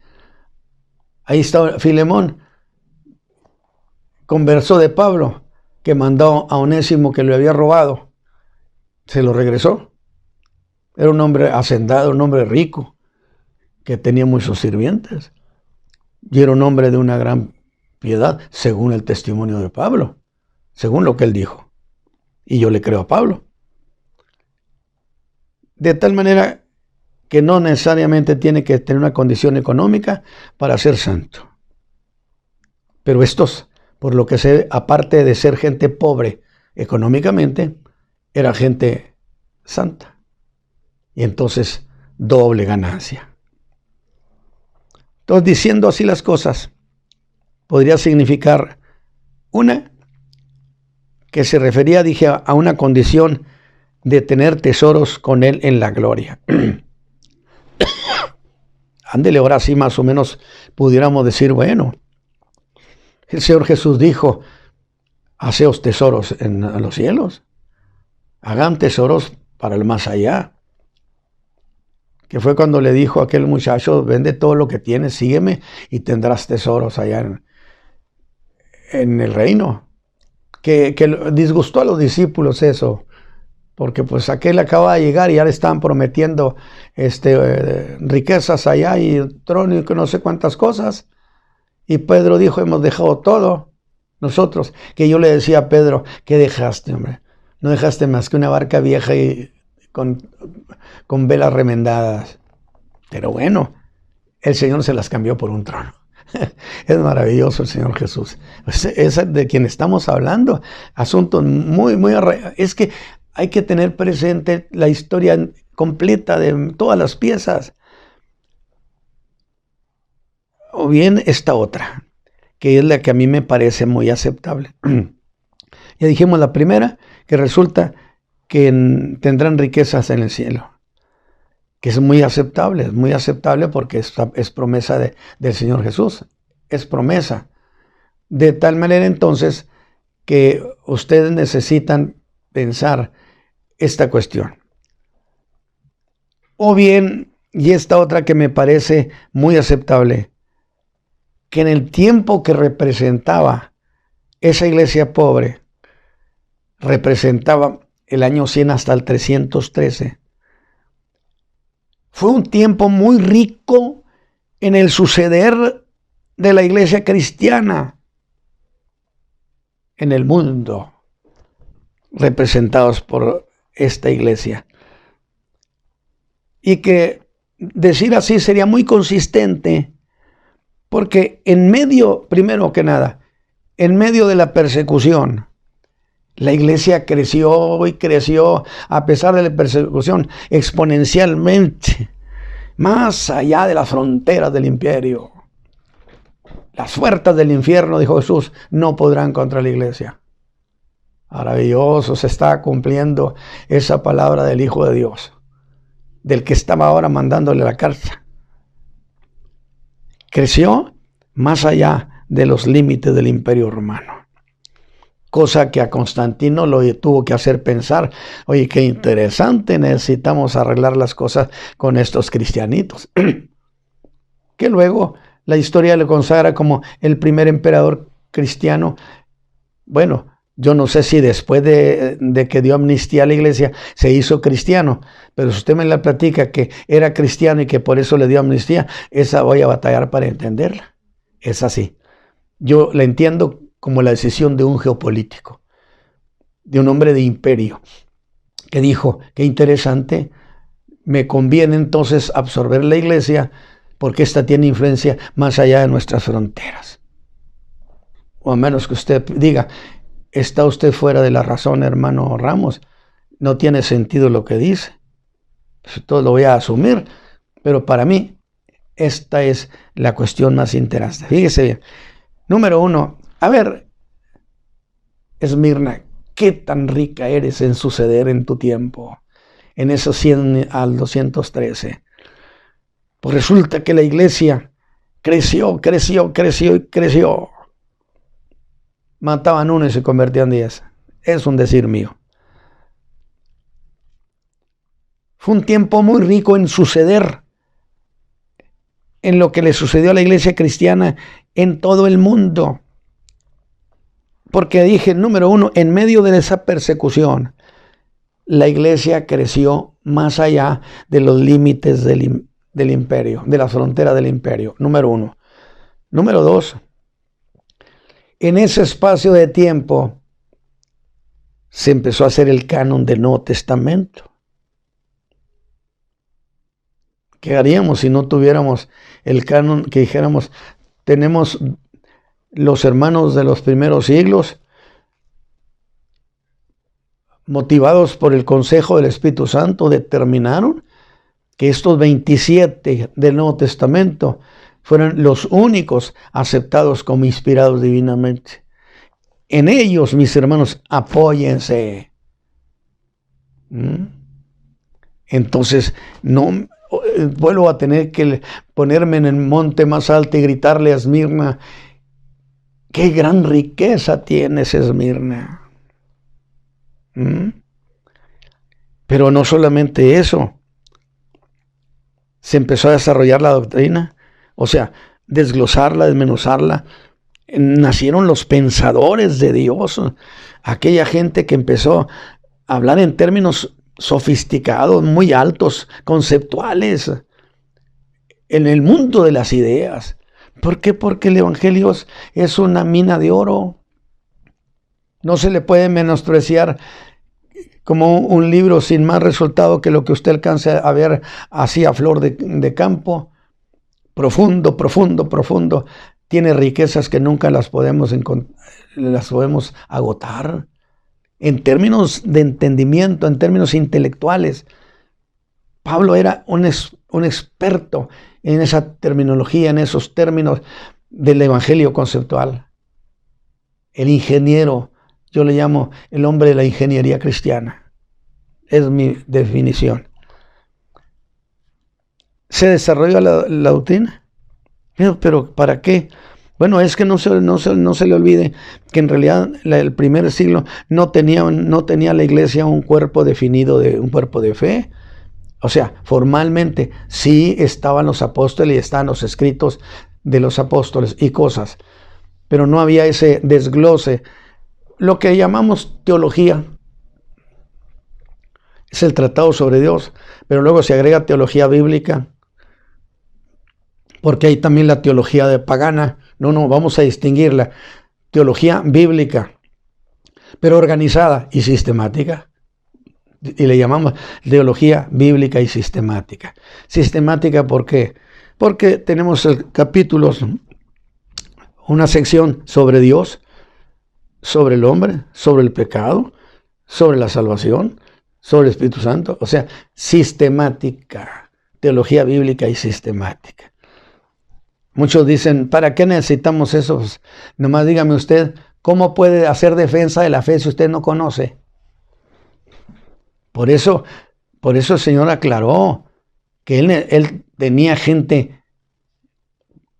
Ahí está Filemón, converso de Pablo, que mandó a Onésimo que le había robado. Se lo regresó. Era un hombre hacendado, un hombre rico, que tenía muchos sirvientes. Y era un hombre de una gran piedad, según el testimonio de Pablo, según lo que él dijo. Y yo le creo a Pablo. De tal manera que no necesariamente tiene que tener una condición económica para ser santo. Pero estos, por lo que sé, aparte de ser gente pobre económicamente, era gente santa. Y entonces, doble ganancia. Entonces, diciendo así las cosas, podría significar, una, que se refería, dije, a una condición de tener tesoros con Él en la gloria. Ándele, ahora sí más o menos pudiéramos decir, bueno, el Señor Jesús dijo, haceos tesoros en los cielos, hagan tesoros para el más allá. Que fue cuando le dijo a aquel muchacho, vende todo lo que tienes, sígueme y tendrás tesoros allá en el reino. Que disgustó a los discípulos eso, porque pues aquel acaba de llegar y ya le estaban prometiendo riquezas allá y trono y no sé cuántas cosas. Y Pedro dijo, hemos dejado todo nosotros. Que yo le decía a Pedro, ¿qué dejaste, hombre? No dejaste más que una barca vieja y con velas remendadas. Pero bueno, el Señor se las cambió por un trono. Es maravilloso el Señor Jesús. Es de quien estamos hablando. Asunto muy, muy... Es que hay que tener presente la historia completa de todas las piezas. O bien esta otra, que es la que a mí me parece muy aceptable. Ya dijimos la primera, que resulta que tendrán riquezas en el cielo, que es muy aceptable porque es promesa del Señor Jesús, es promesa. De tal manera entonces que ustedes necesitan pensar esta cuestión. O bien, y esta otra que me parece muy aceptable, que en el tiempo que representaba esa iglesia pobre, representaba el año 100 hasta el 313, fue un tiempo muy rico en el suceder de la iglesia cristiana en el mundo, representados por esta iglesia. Y que decir así sería muy consistente, porque en medio, primero que nada, en medio de la persecución, la iglesia creció y creció a pesar de la persecución exponencialmente, más allá de las fronteras del imperio. Las puertas del infierno, dijo Jesús, no podrán contra la iglesia. Maravilloso, se está cumpliendo esa palabra del Hijo de Dios, del que estaba ahora mandándole la carta. Creció más allá de los límites del imperio romano. Cosa que a Constantino lo tuvo que hacer pensar, oye, qué interesante, necesitamos arreglar las cosas con estos cristianitos. Que luego la historia le consagra como el primer emperador cristiano. Bueno, yo no sé si después de que dio amnistía a la iglesia se hizo cristiano, pero si usted me la platica que era cristiano y que por eso le dio amnistía, esa voy a batallar para entenderla. Es así. Yo la entiendo como la decisión de un geopolítico, de un hombre de imperio, que dijo, qué interesante, me conviene entonces absorber la iglesia porque esta tiene influencia más allá de nuestras fronteras. O a menos que usted diga, está usted fuera de la razón, hermano Ramos, no tiene sentido lo que dice. Todo lo voy a asumir, pero para mí esta es la cuestión más interesante. Fíjese bien. Número 1, a ver, Esmirna, ¿qué tan rica eres en suceder en tu tiempo? En esos 100 al 213. Pues resulta que la iglesia creció. Mataban uno y se convertían 10. Es un decir mío. Fue un tiempo muy rico en suceder, en lo que le sucedió a la iglesia cristiana en todo el mundo. Porque dije, número 1, en medio de esa persecución, la iglesia creció más allá de los límites del imperio, de la frontera del imperio, número 1. Número 2, en ese espacio de tiempo se empezó a hacer el canon del Nuevo Testamento. ¿Qué haríamos si no tuviéramos el canon, que dijéramos, tenemos los hermanos de los primeros siglos, motivados por el consejo del Espíritu Santo, determinaron que estos 27 del Nuevo Testamento fueran los únicos aceptados como inspirados divinamente? En ellos, mis hermanos, apóyense. Entonces, no vuelvo a tener que ponerme en el monte más alto y gritarle a Esmirna, qué gran riqueza tienes, Esmirna. Pero no solamente eso, se empezó a desarrollar la doctrina, o sea, desglosarla, desmenuzarla. Nacieron los pensadores de Dios, aquella gente que empezó a hablar en términos sofisticados, muy altos, conceptuales, en el mundo de las ideas. ¿Por qué? Porque el Evangelio es una mina de oro. No se le puede menospreciar como un libro sin más resultado que lo que usted alcance a ver así a flor de campo. Profundo. Tiene riquezas que nunca las podemos agotar. En términos de entendimiento, en términos intelectuales, Pablo era un experto en esa terminología, en esos términos del evangelio conceptual. El ingeniero, yo le llamo el hombre de la ingeniería cristiana. Es mi definición. ¿Se desarrolló la doctrina? Pero ¿para qué? Bueno, es que no se le olvide que en realidad el primer siglo no tenía la iglesia un cuerpo definido, un cuerpo de fe. O sea, formalmente sí estaban los apóstoles y estaban los escritos de los apóstoles y cosas, pero no había ese desglose. Lo que llamamos teología es el tratado sobre Dios, pero luego se agrega teología bíblica, porque hay también la teología de pagana. No, vamos a distinguirla. Teología bíblica, pero organizada y sistemática. Y le llamamos teología bíblica y sistemática. Sistemática, ¿por qué? Porque tenemos capítulos, una sección sobre Dios, sobre el hombre, sobre el pecado, sobre la salvación, sobre el Espíritu Santo. O sea, sistemática, teología bíblica y sistemática. Muchos dicen, ¿para qué necesitamos eso? Pues, nomás dígame usted, ¿cómo puede hacer defensa de la fe si usted no conoce? Por eso el Señor aclaró que él tenía gente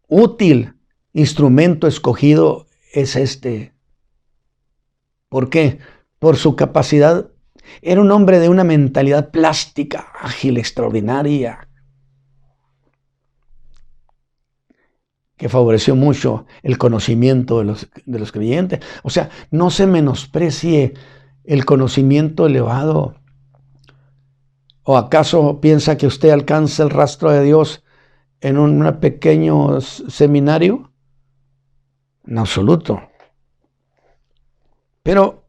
útil, instrumento escogido es este. ¿Por qué? Por su capacidad. Era un hombre de una mentalidad plástica, ágil, extraordinaria, que favoreció mucho el conocimiento de los creyentes. O sea, no se menosprecie el conocimiento elevado. ¿O acaso piensa que usted alcanza el rastro de Dios en un pequeño seminario? En absoluto. Pero,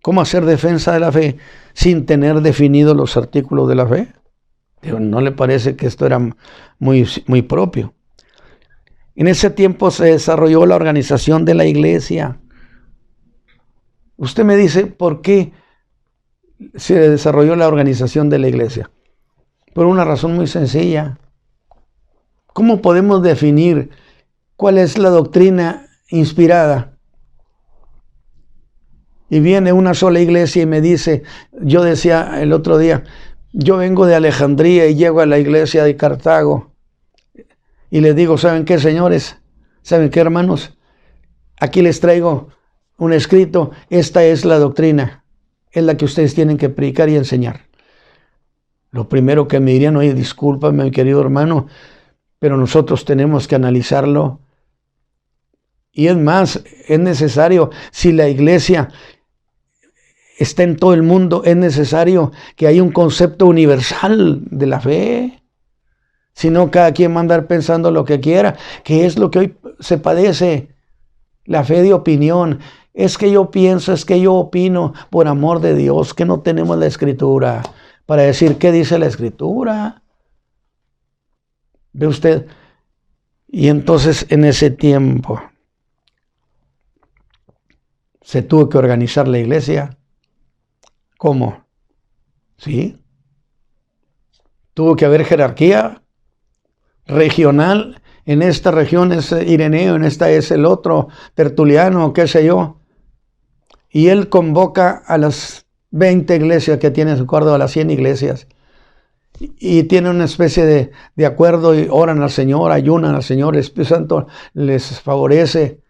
¿cómo hacer defensa de la fe sin tener definidos los artículos de la fe? ¿No le parece que esto era muy, muy propio? En ese tiempo se desarrolló la organización de la iglesia. Usted me dice, ¿por qué se desarrolló la organización de la iglesia? Por una razón muy sencilla. ¿Cómo podemos definir cuál es la doctrina inspirada? Y viene una sola iglesia y me dice, yo decía el otro día, yo vengo de Alejandría y llego a la iglesia de Cartago. Y les digo, ¿saben qué, señores? ¿Saben qué, hermanos? Aquí les traigo un escrito. Esta es la doctrina. Es la que ustedes tienen que predicar y enseñar. Lo primero que me dirían, oye, discúlpame, mi querido hermano, pero nosotros tenemos que analizarlo. Y es más, es necesario, si la iglesia está en todo el mundo, es necesario que haya un concepto universal de la fe. Si no, cada quien va a andar pensando lo que quiera, que es lo que hoy se padece. La fe de opinión. Es que yo pienso, es que yo opino, por amor de Dios, que no tenemos la Escritura para decir qué dice la Escritura. ¿Ve usted? Y entonces en ese tiempo se tuvo que organizar la iglesia. ¿Cómo? ¿Sí? Tuvo que haber jerarquía regional. En esta región es Ireneo, en esta es el otro, Tertuliano, qué sé yo. Y él convoca a las 20 iglesias que tiene en su Córdoba, a las 100 iglesias. Y tiene una especie de acuerdo y oran al Señor, ayunan al Señor, el Espíritu Santo les favorece.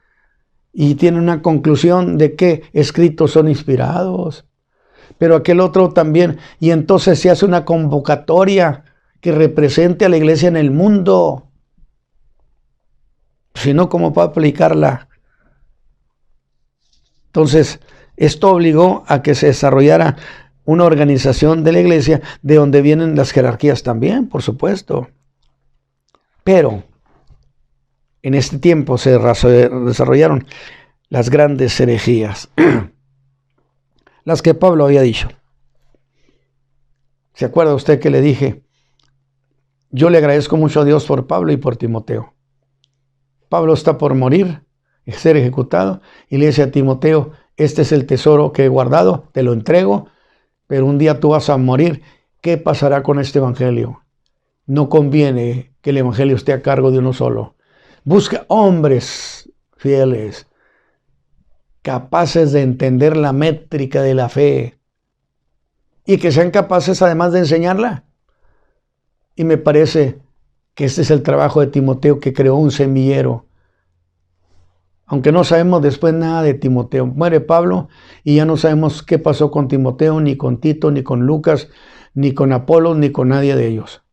Y tiene una conclusión de que escritos son inspirados. Pero aquel otro también. Y entonces se hace una convocatoria que represente a la iglesia en el mundo. Si no, ¿cómo puede aplicarla? Entonces, esto obligó a que se desarrollara una organización de la iglesia, de donde vienen las jerarquías también, por supuesto. Pero en este tiempo se desarrollaron las grandes herejías, las que Pablo había dicho. ¿Se acuerda usted que le dije? Yo le agradezco mucho a Dios por Pablo y por Timoteo. Pablo está por morir y ser ejecutado, y le dice a Timoteo, este es el tesoro que he guardado, te lo entrego, pero un día tú vas a morir. ¿Qué pasará con este evangelio? No conviene que el evangelio esté a cargo de uno solo. Busca hombres fieles, capaces de entender la métrica de la fe y que sean capaces además de enseñarla. Y me parece que este es el trabajo de Timoteo, que creó un semillero. Aunque no sabemos después nada de Timoteo. Muere Pablo y ya no sabemos qué pasó con Timoteo, ni con Tito, ni con Lucas, ni con Apolos, ni con nadie de ellos.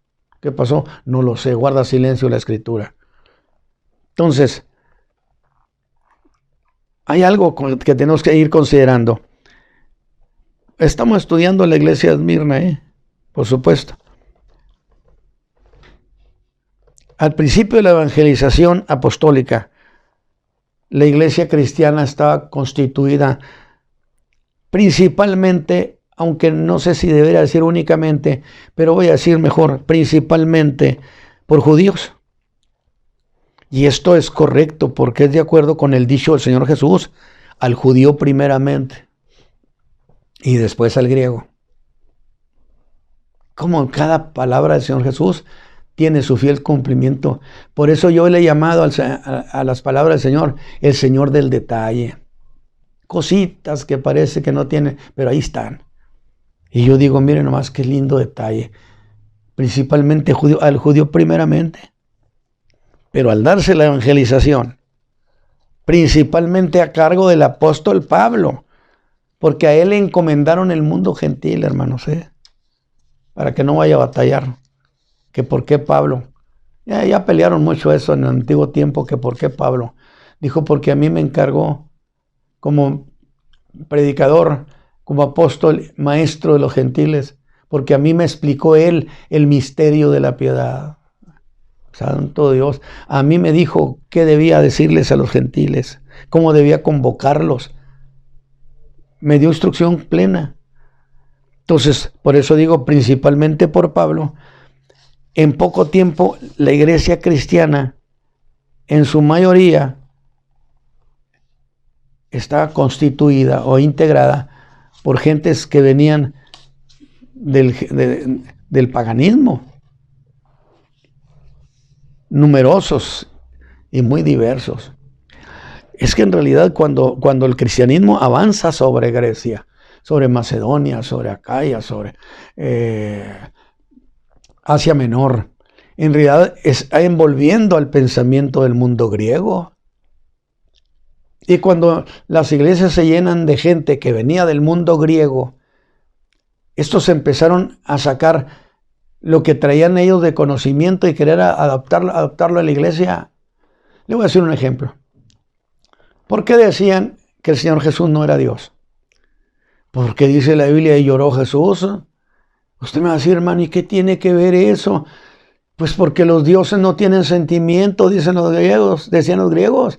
¿Qué pasó? No lo sé. Guarda silencio la Escritura. Entonces, hay algo que tenemos que ir considerando. Estamos estudiando la iglesia de Esmirna, por supuesto. Al principio de la evangelización apostólica, la iglesia cristiana estaba constituida principalmente, aunque no sé si debería decir únicamente, pero voy a decir mejor, principalmente por judíos. Y esto es correcto porque es de acuerdo con el dicho del Señor Jesús: al judío primeramente y después al griego. Como cada palabra del Señor Jesús tiene su fiel cumplimiento. Por eso yo le he llamado a las palabras del Señor el Señor del detalle. Cositas que parece que no tienen, pero ahí están. Y yo digo, miren nomás qué lindo detalle. Principalmente al judío primeramente. Pero al darse la evangelización, principalmente a cargo del apóstol Pablo, porque a él le encomendaron el mundo gentil, hermanos, para que no vaya a batallar. Que por qué Pablo. Ya pelearon mucho eso en el antiguo tiempo, que por qué Pablo. Dijo, porque a mí me encargó como predicador, como apóstol, maestro de los gentiles, porque a mí me explicó él el misterio de la piedad. Santo Dios, a mí me dijo qué debía decirles a los gentiles, cómo debía convocarlos. Me dio instrucción plena. Entonces, por eso digo, principalmente por Pablo, en poco tiempo la iglesia cristiana, en su mayoría, está constituida o integrada por gentes que venían del paganismo, numerosos y muy diversos. Es que en realidad cuando el cristianismo avanza sobre Grecia, sobre Macedonia, sobre Acaya, sobre Asia Menor, en realidad está envolviendo al pensamiento del mundo griego. Y cuando las iglesias se llenan de gente que venía del mundo griego, estos empezaron a sacar lo que traían ellos de conocimiento y querer adaptarlo a la iglesia. Le voy a decir un ejemplo. ¿Por qué decían que el Señor Jesús no era Dios? Porque dice la Biblia, y lloró Jesús. Usted me va a decir, hermano, ¿y qué tiene que ver eso? Pues porque los dioses no tienen sentimiento, decían los griegos.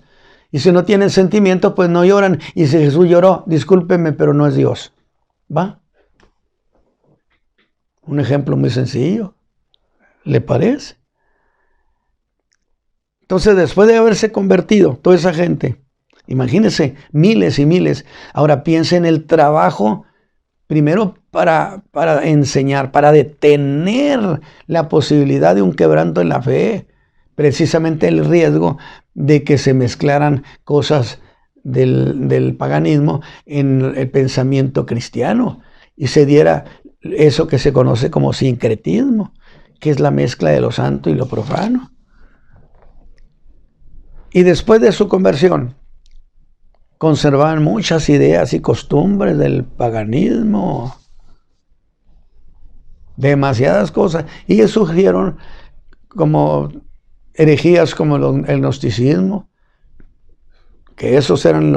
Y si no tienen sentimiento, pues no lloran. Y si Jesús lloró, discúlpeme, pero no es Dios. ¿Va? Un ejemplo muy sencillo. ¿Le parece? Entonces, después de haberse convertido toda esa gente, imagínense, miles y miles. Ahora piensa en el trabajo, primero para enseñar, para detener la posibilidad de un quebranto en la fe. Precisamente el riesgo de que se mezclaran cosas del paganismo en el pensamiento cristiano y se diera eso que se conoce como sincretismo, que es la mezcla de lo santo y lo profano. Y después de su conversión, conservaban muchas ideas y costumbres del paganismo, demasiadas cosas, y surgieron como herejías como el gnosticismo, que esos eran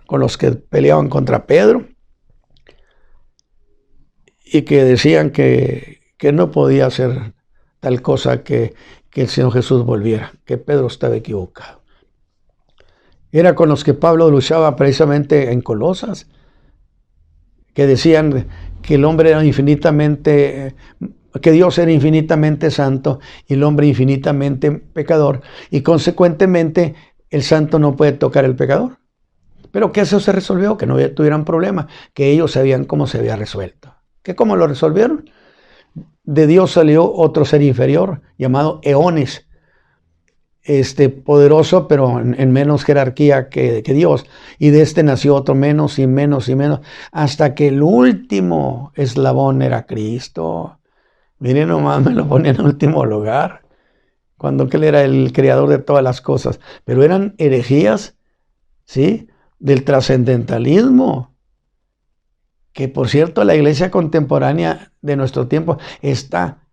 con los que peleaban contra Pedro, y que decían que no podía hacer tal cosa que el Señor Jesús volviera, que Pedro estaba equivocado. Era con los que Pablo luchaba precisamente en Colosas, que decían que el hombre era que Dios era infinitamente santo y el hombre infinitamente pecador, y consecuentemente el santo no puede tocar al pecador. Pero que eso se resolvió, que no tuvieran problema, que ellos sabían cómo se había resuelto. ¿Qué cómo lo resolvieron? De Dios salió otro ser inferior llamado Eones, poderoso, pero en menos jerarquía que Dios. Y de este nació otro menos y menos y menos, hasta que el último eslabón era Cristo. Miren nomás, me lo ponía en último lugar, cuando que Él era el creador de todas las cosas. Pero eran herejías, ¿sí?, del trascendentalismo, que por cierto la iglesia contemporánea de nuestro tiempo está,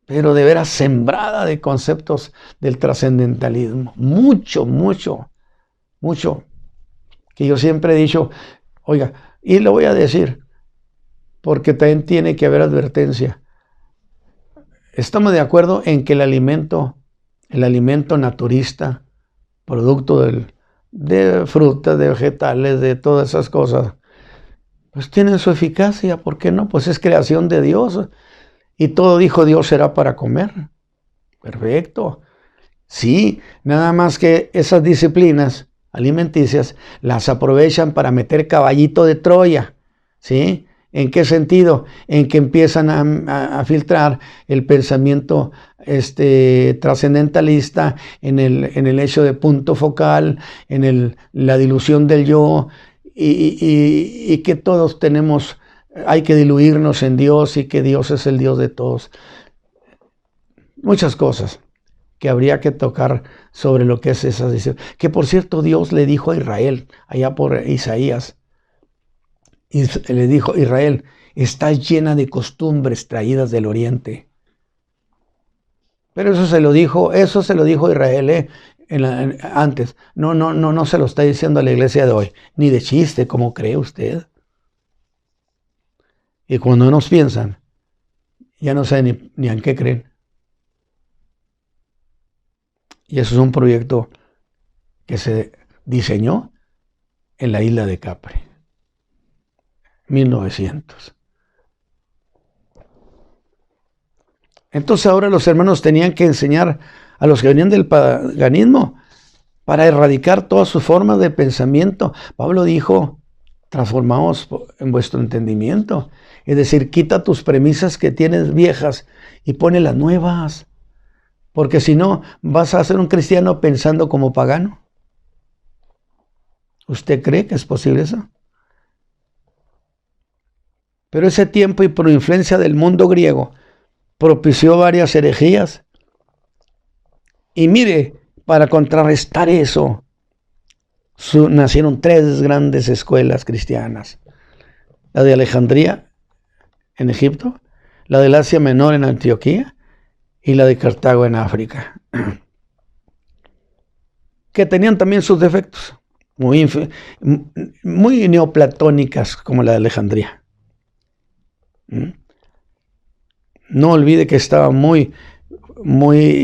pero de veras sembrada de conceptos del trascendentalismo. Mucho, mucho, mucho. Que yo siempre he dicho, oiga, y lo voy a decir, porque también tiene que haber advertencia. Estamos de acuerdo en que el alimento naturista, producto de frutas, de vegetales, de todas esas cosas, pues tienen su eficacia. ¿Por qué no? Pues es creación de Dios. Y todo, dijo Dios, será para comer. Perfecto. Sí, nada más que esas disciplinas alimenticias las aprovechan para meter caballito de Troya. ¿Sí? ¿En qué sentido? En que empiezan a filtrar el pensamiento trascendentalista en el hecho de punto focal, en la dilución del yo, y que todos hay que diluirnos en Dios y que Dios es el Dios de todos. Muchas cosas que habría que tocar sobre lo que es esa decisión. Que por cierto Dios le dijo a Israel, allá por Isaías, y le dijo: Israel, estás llena de costumbres traídas del oriente. Pero eso se lo dijo Israel antes. No se lo está diciendo a la iglesia de hoy, ni de chiste, como cree usted. Y cuando nos piensan, ya no saben ni en qué creen. Y eso es un proyecto que se diseñó en la isla de Capri, 1900. Entonces ahora los hermanos tenían que enseñar a los que venían del paganismo para erradicar todas sus formas de pensamiento. Pablo dijo: transformaos en vuestro entendimiento. Es decir, quita tus premisas que tienes viejas y pone las nuevas. Porque si no, vas a ser un cristiano pensando como pagano. ¿Usted cree que es posible eso? Pero ese tiempo, y por influencia del mundo griego, propició varias herejías. Y mire, para contrarrestar eso, nacieron 3 grandes escuelas cristianas. La de Alejandría, en Egipto, la del Asia Menor, en Antioquía, y la de Cartago, en África, que tenían también sus defectos, muy neoplatónicas, como la de Alejandría. No olvide que estaba muy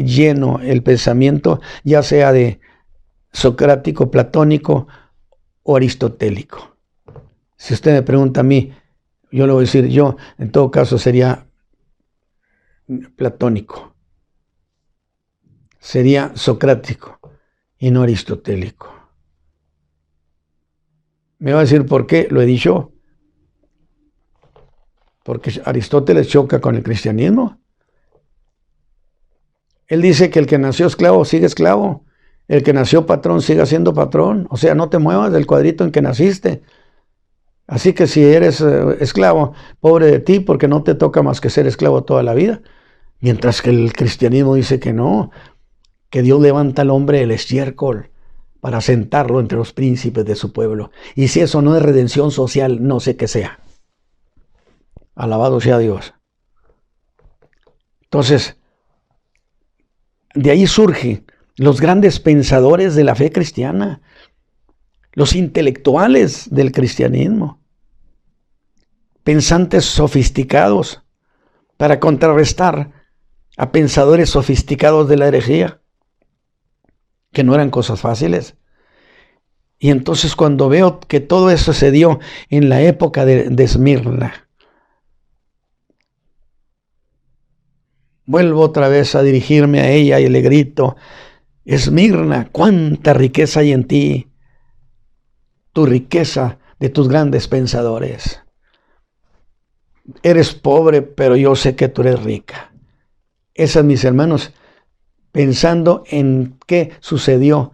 lleno el pensamiento, ya sea de socrático, platónico o aristotélico. Si usted me pregunta a mí, yo le voy a decir, yo en todo caso sería platónico, sería socrático y no aristotélico. Me va a decir por qué, lo he dicho. Porque Aristóteles choca con el cristianismo. Él dice que el que nació esclavo sigue esclavo, el que nació patrón sigue siendo patrón. O sea, no te muevas del cuadrito en que naciste. Así que si eres esclavo, pobre de ti, porque no te toca más que ser esclavo toda la vida. Mientras que el cristianismo dice que no, que Dios levanta al hombre del estiércol para sentarlo entre los príncipes de su pueblo. Y si eso no es redención social, no sé qué sea. Alabado sea Dios. Entonces, de ahí surgen los grandes pensadores de la fe cristiana, los intelectuales del cristianismo, pensantes sofisticados para contrarrestar a pensadores sofisticados de la herejía, que no eran cosas fáciles. Y entonces cuando veo que todo eso se dio en la época de Esmirna, vuelvo otra vez a dirigirme a ella y le grito: Esmirna, cuánta riqueza hay en ti, tu riqueza de tus grandes pensadores. Eres pobre, pero yo sé que tú eres rica. Esas, mis hermanos, pensando en qué sucedió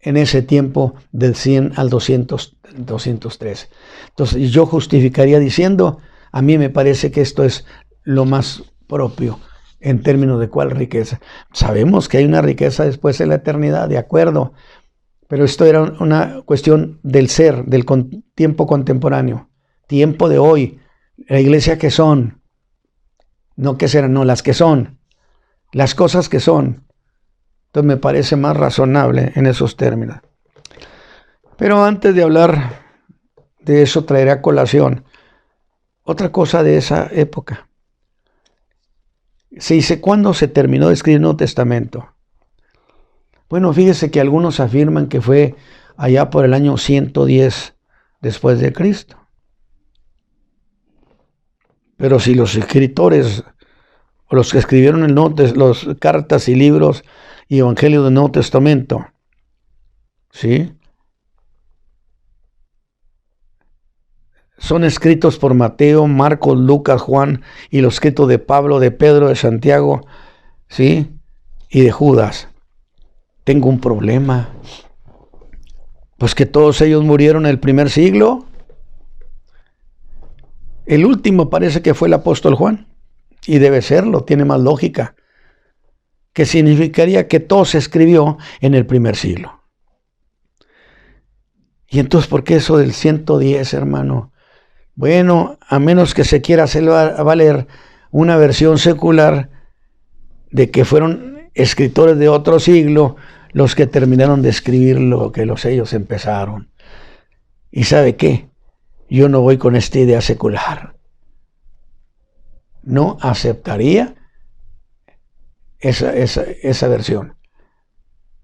en ese tiempo del 100 al 203. Entonces yo justificaría diciendo, a mí me parece que esto es lo más propio en términos de cuál riqueza. Sabemos que hay una riqueza después de la eternidad, de acuerdo, pero esto era una cuestión del ser, del tiempo contemporáneo, tiempo de hoy, la iglesia que son, no que serán, no, las que son, las cosas que son. Entonces me parece más razonable en esos términos. Pero antes de hablar de eso, traeré a colación otra cosa de esa época. Se dice, ¿cuándo se terminó de escribir el Nuevo Testamento? Bueno, fíjese que algunos afirman que fue allá por el año 110 después de Cristo. Pero si los escritores, o los que escribieron las cartas y libros y evangelios del Nuevo Testamento, ¿sí?, son escritos por Mateo, Marcos, Lucas, Juan y los escritos de Pablo, de Pedro, de Santiago, ¿sí?, y de Judas. Tengo un problema. Pues que todos ellos murieron en el primer siglo. El último parece que fue el apóstol Juan. Y debe serlo, tiene más lógica. Que significaría que todo se escribió en el primer siglo. Y entonces, ¿por qué eso del 110, hermano? Bueno, a menos que se quiera hacer valer una versión secular de que fueron escritores de otro siglo los que terminaron de escribir lo que ellos empezaron. ¿Y sabe qué? Yo no voy con esta idea secular. No aceptaría esa versión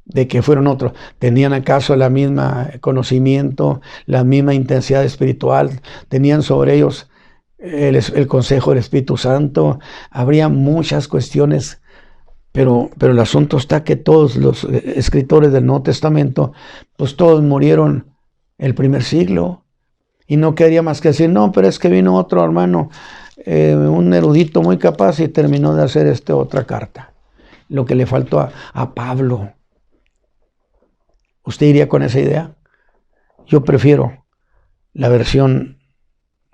de que fueron otros. ¿Tenían acaso la misma conocimiento, la misma intensidad espiritual? ¿Tenían sobre ellos el consejo del Espíritu Santo? Habría muchas cuestiones, pero el asunto está que todos los escritores del Nuevo Testamento, pues todos murieron el primer siglo. Y no quedaría más que decir, no, pero es que vino otro hermano, un erudito muy capaz y terminó de hacer otra carta. Lo que le faltó a Pablo. ¿Usted iría con esa idea? Yo prefiero la versión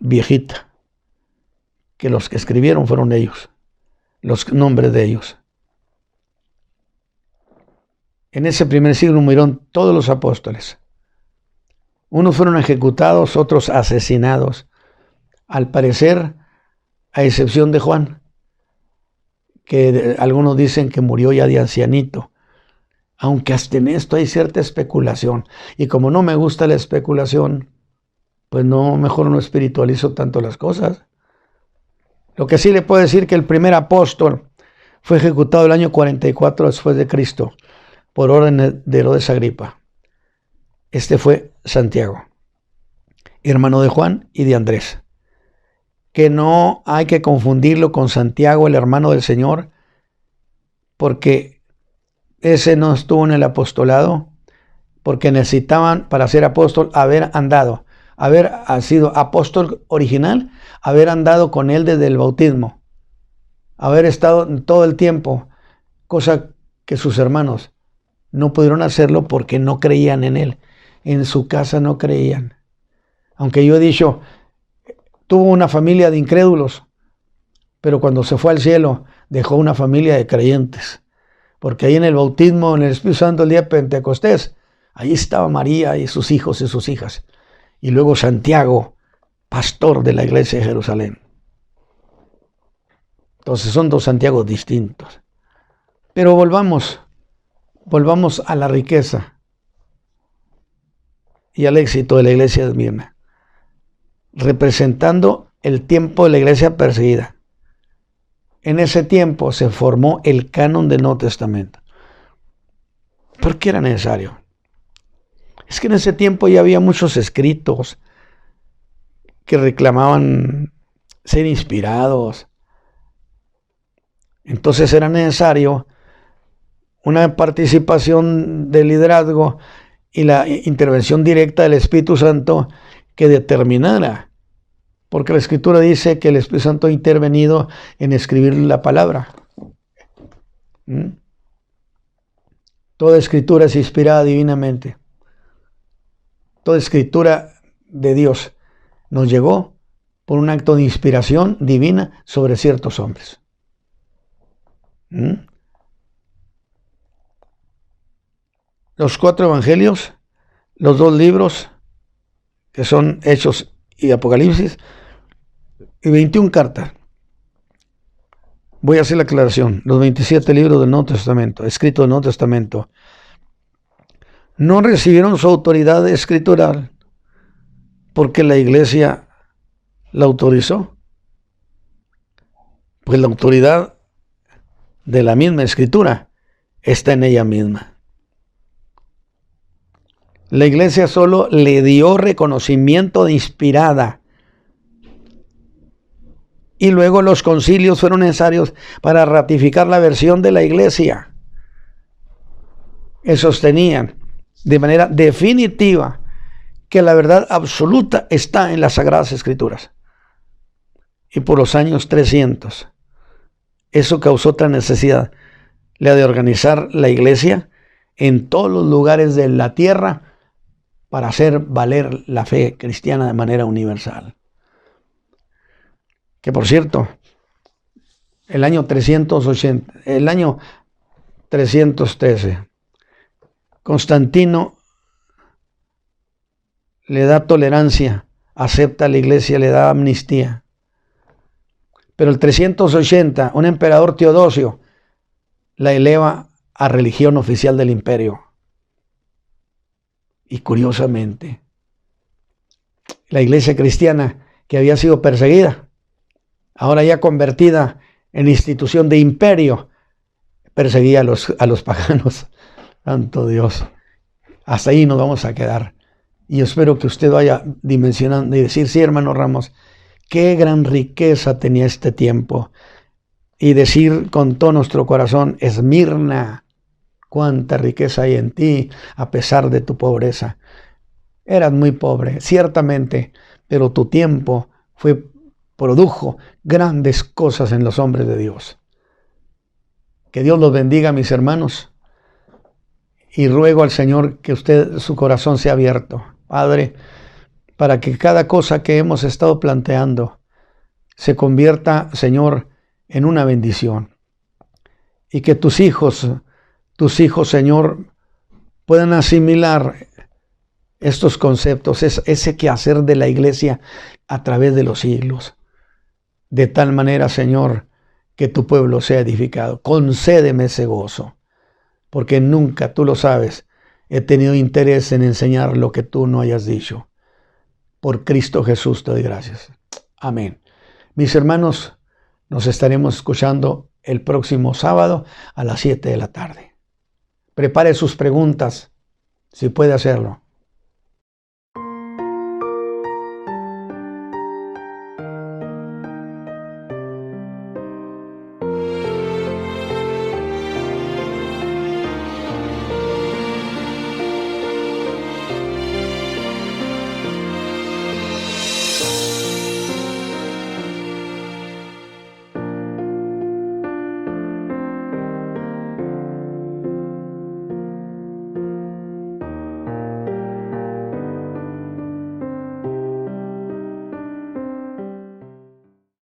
viejita, que los que escribieron fueron ellos, los nombres de ellos. En ese primer siglo murieron todos los apóstoles. Unos fueron ejecutados, otros asesinados. Al parecer, a excepción de Juan, que algunos dicen que murió ya de ancianito. Aunque hasta en esto hay cierta especulación. Y como no me gusta la especulación, pues mejor no espiritualizo tanto las cosas. Lo que sí le puedo decir que el primer apóstol fue ejecutado el año 44 después de Cristo, por orden de Herodes Agripa. Este fue Santiago, hermano de Juan y de Andrés. Que no hay que confundirlo con Santiago, el hermano del Señor, porque ese no estuvo en el apostolado, porque necesitaban para ser apóstol haber sido apóstol original, haber andado con él desde el bautismo, haber estado todo el tiempo, cosa que sus hermanos no pudieron hacerlo porque no creían en él. En su casa no creían. Aunque yo he dicho, tuvo una familia de incrédulos, pero cuando se fue al cielo dejó una familia de creyentes. Porque ahí en el bautismo, en el Espíritu Santo, el día de Pentecostés, ahí estaba María y sus hijos y sus hijas. Y luego Santiago, pastor de la iglesia de Jerusalén. Entonces son dos Santiagos distintos. Pero volvamos a la riqueza y al éxito de la iglesia de Esmirna, representando el tiempo de la iglesia perseguida. En ese tiempo se formó el canon del Nuevo Testamento. ¿Por qué era necesario? Es que en ese tiempo ya había muchos escritos que reclamaban ser inspirados. Entonces era necesario una participación de liderazgo y la intervención directa del Espíritu Santo que determinara. Porque la Escritura dice que el Espíritu Santo ha intervenido en escribir la palabra. Toda Escritura es inspirada divinamente. Toda Escritura de Dios nos llegó por un acto de inspiración divina sobre ciertos hombres. Los 4 evangelios, los 2 libros, que son Hechos y Apocalipsis, y 21 cartas. Voy a hacer la aclaración. Los 27 libros del Nuevo Testamento, escritos del Nuevo Testamento, no recibieron su autoridad escritural porque la iglesia la autorizó. Pues la autoridad de la misma escritura está en ella misma. La iglesia solo le dio reconocimiento de inspirada. Y luego los concilios fueron necesarios para ratificar la versión de la iglesia, que sostenían de manera definitiva que la verdad absoluta está en las Sagradas Escrituras. Y por los años 300, eso causó otra necesidad, la de organizar la iglesia en todos los lugares de la tierra para hacer valer la fe cristiana de manera universal. Que por cierto, el año 313, Constantino le da tolerancia, acepta a la iglesia, le da amnistía. Pero el 380, un emperador Teodosio la eleva a religión oficial del imperio. Y curiosamente, la iglesia cristiana que había sido perseguida, ahora ya convertida en institución de imperio, perseguía a los paganos. Santo Dios. Hasta ahí nos vamos a quedar. Y yo espero que usted vaya dimensionando y decir, sí, hermano Ramos, qué gran riqueza tenía este tiempo. Y decir con todo nuestro corazón, Esmirna, cuánta riqueza hay en ti, a pesar de tu pobreza. Eras muy pobre, ciertamente, pero tu tiempo produjo grandes cosas en los hombres de Dios. Que Dios los bendiga, mis hermanos. Y ruego al Señor que su corazón sea abierto, Padre, para que cada cosa que hemos estado planteando se convierta, Señor, en una bendición. Y que tus hijos, Señor, puedan asimilar estos conceptos, ese quehacer de la iglesia a través de los siglos. De tal manera, Señor, que tu pueblo sea edificado. Concédeme ese gozo, porque nunca, tú lo sabes, he tenido interés en enseñar lo que tú no hayas dicho. Por Cristo Jesús te doy gracias. Amén. Mis hermanos, nos estaremos escuchando el próximo sábado a las 7 de la tarde. Prepare sus preguntas, si puede hacerlo.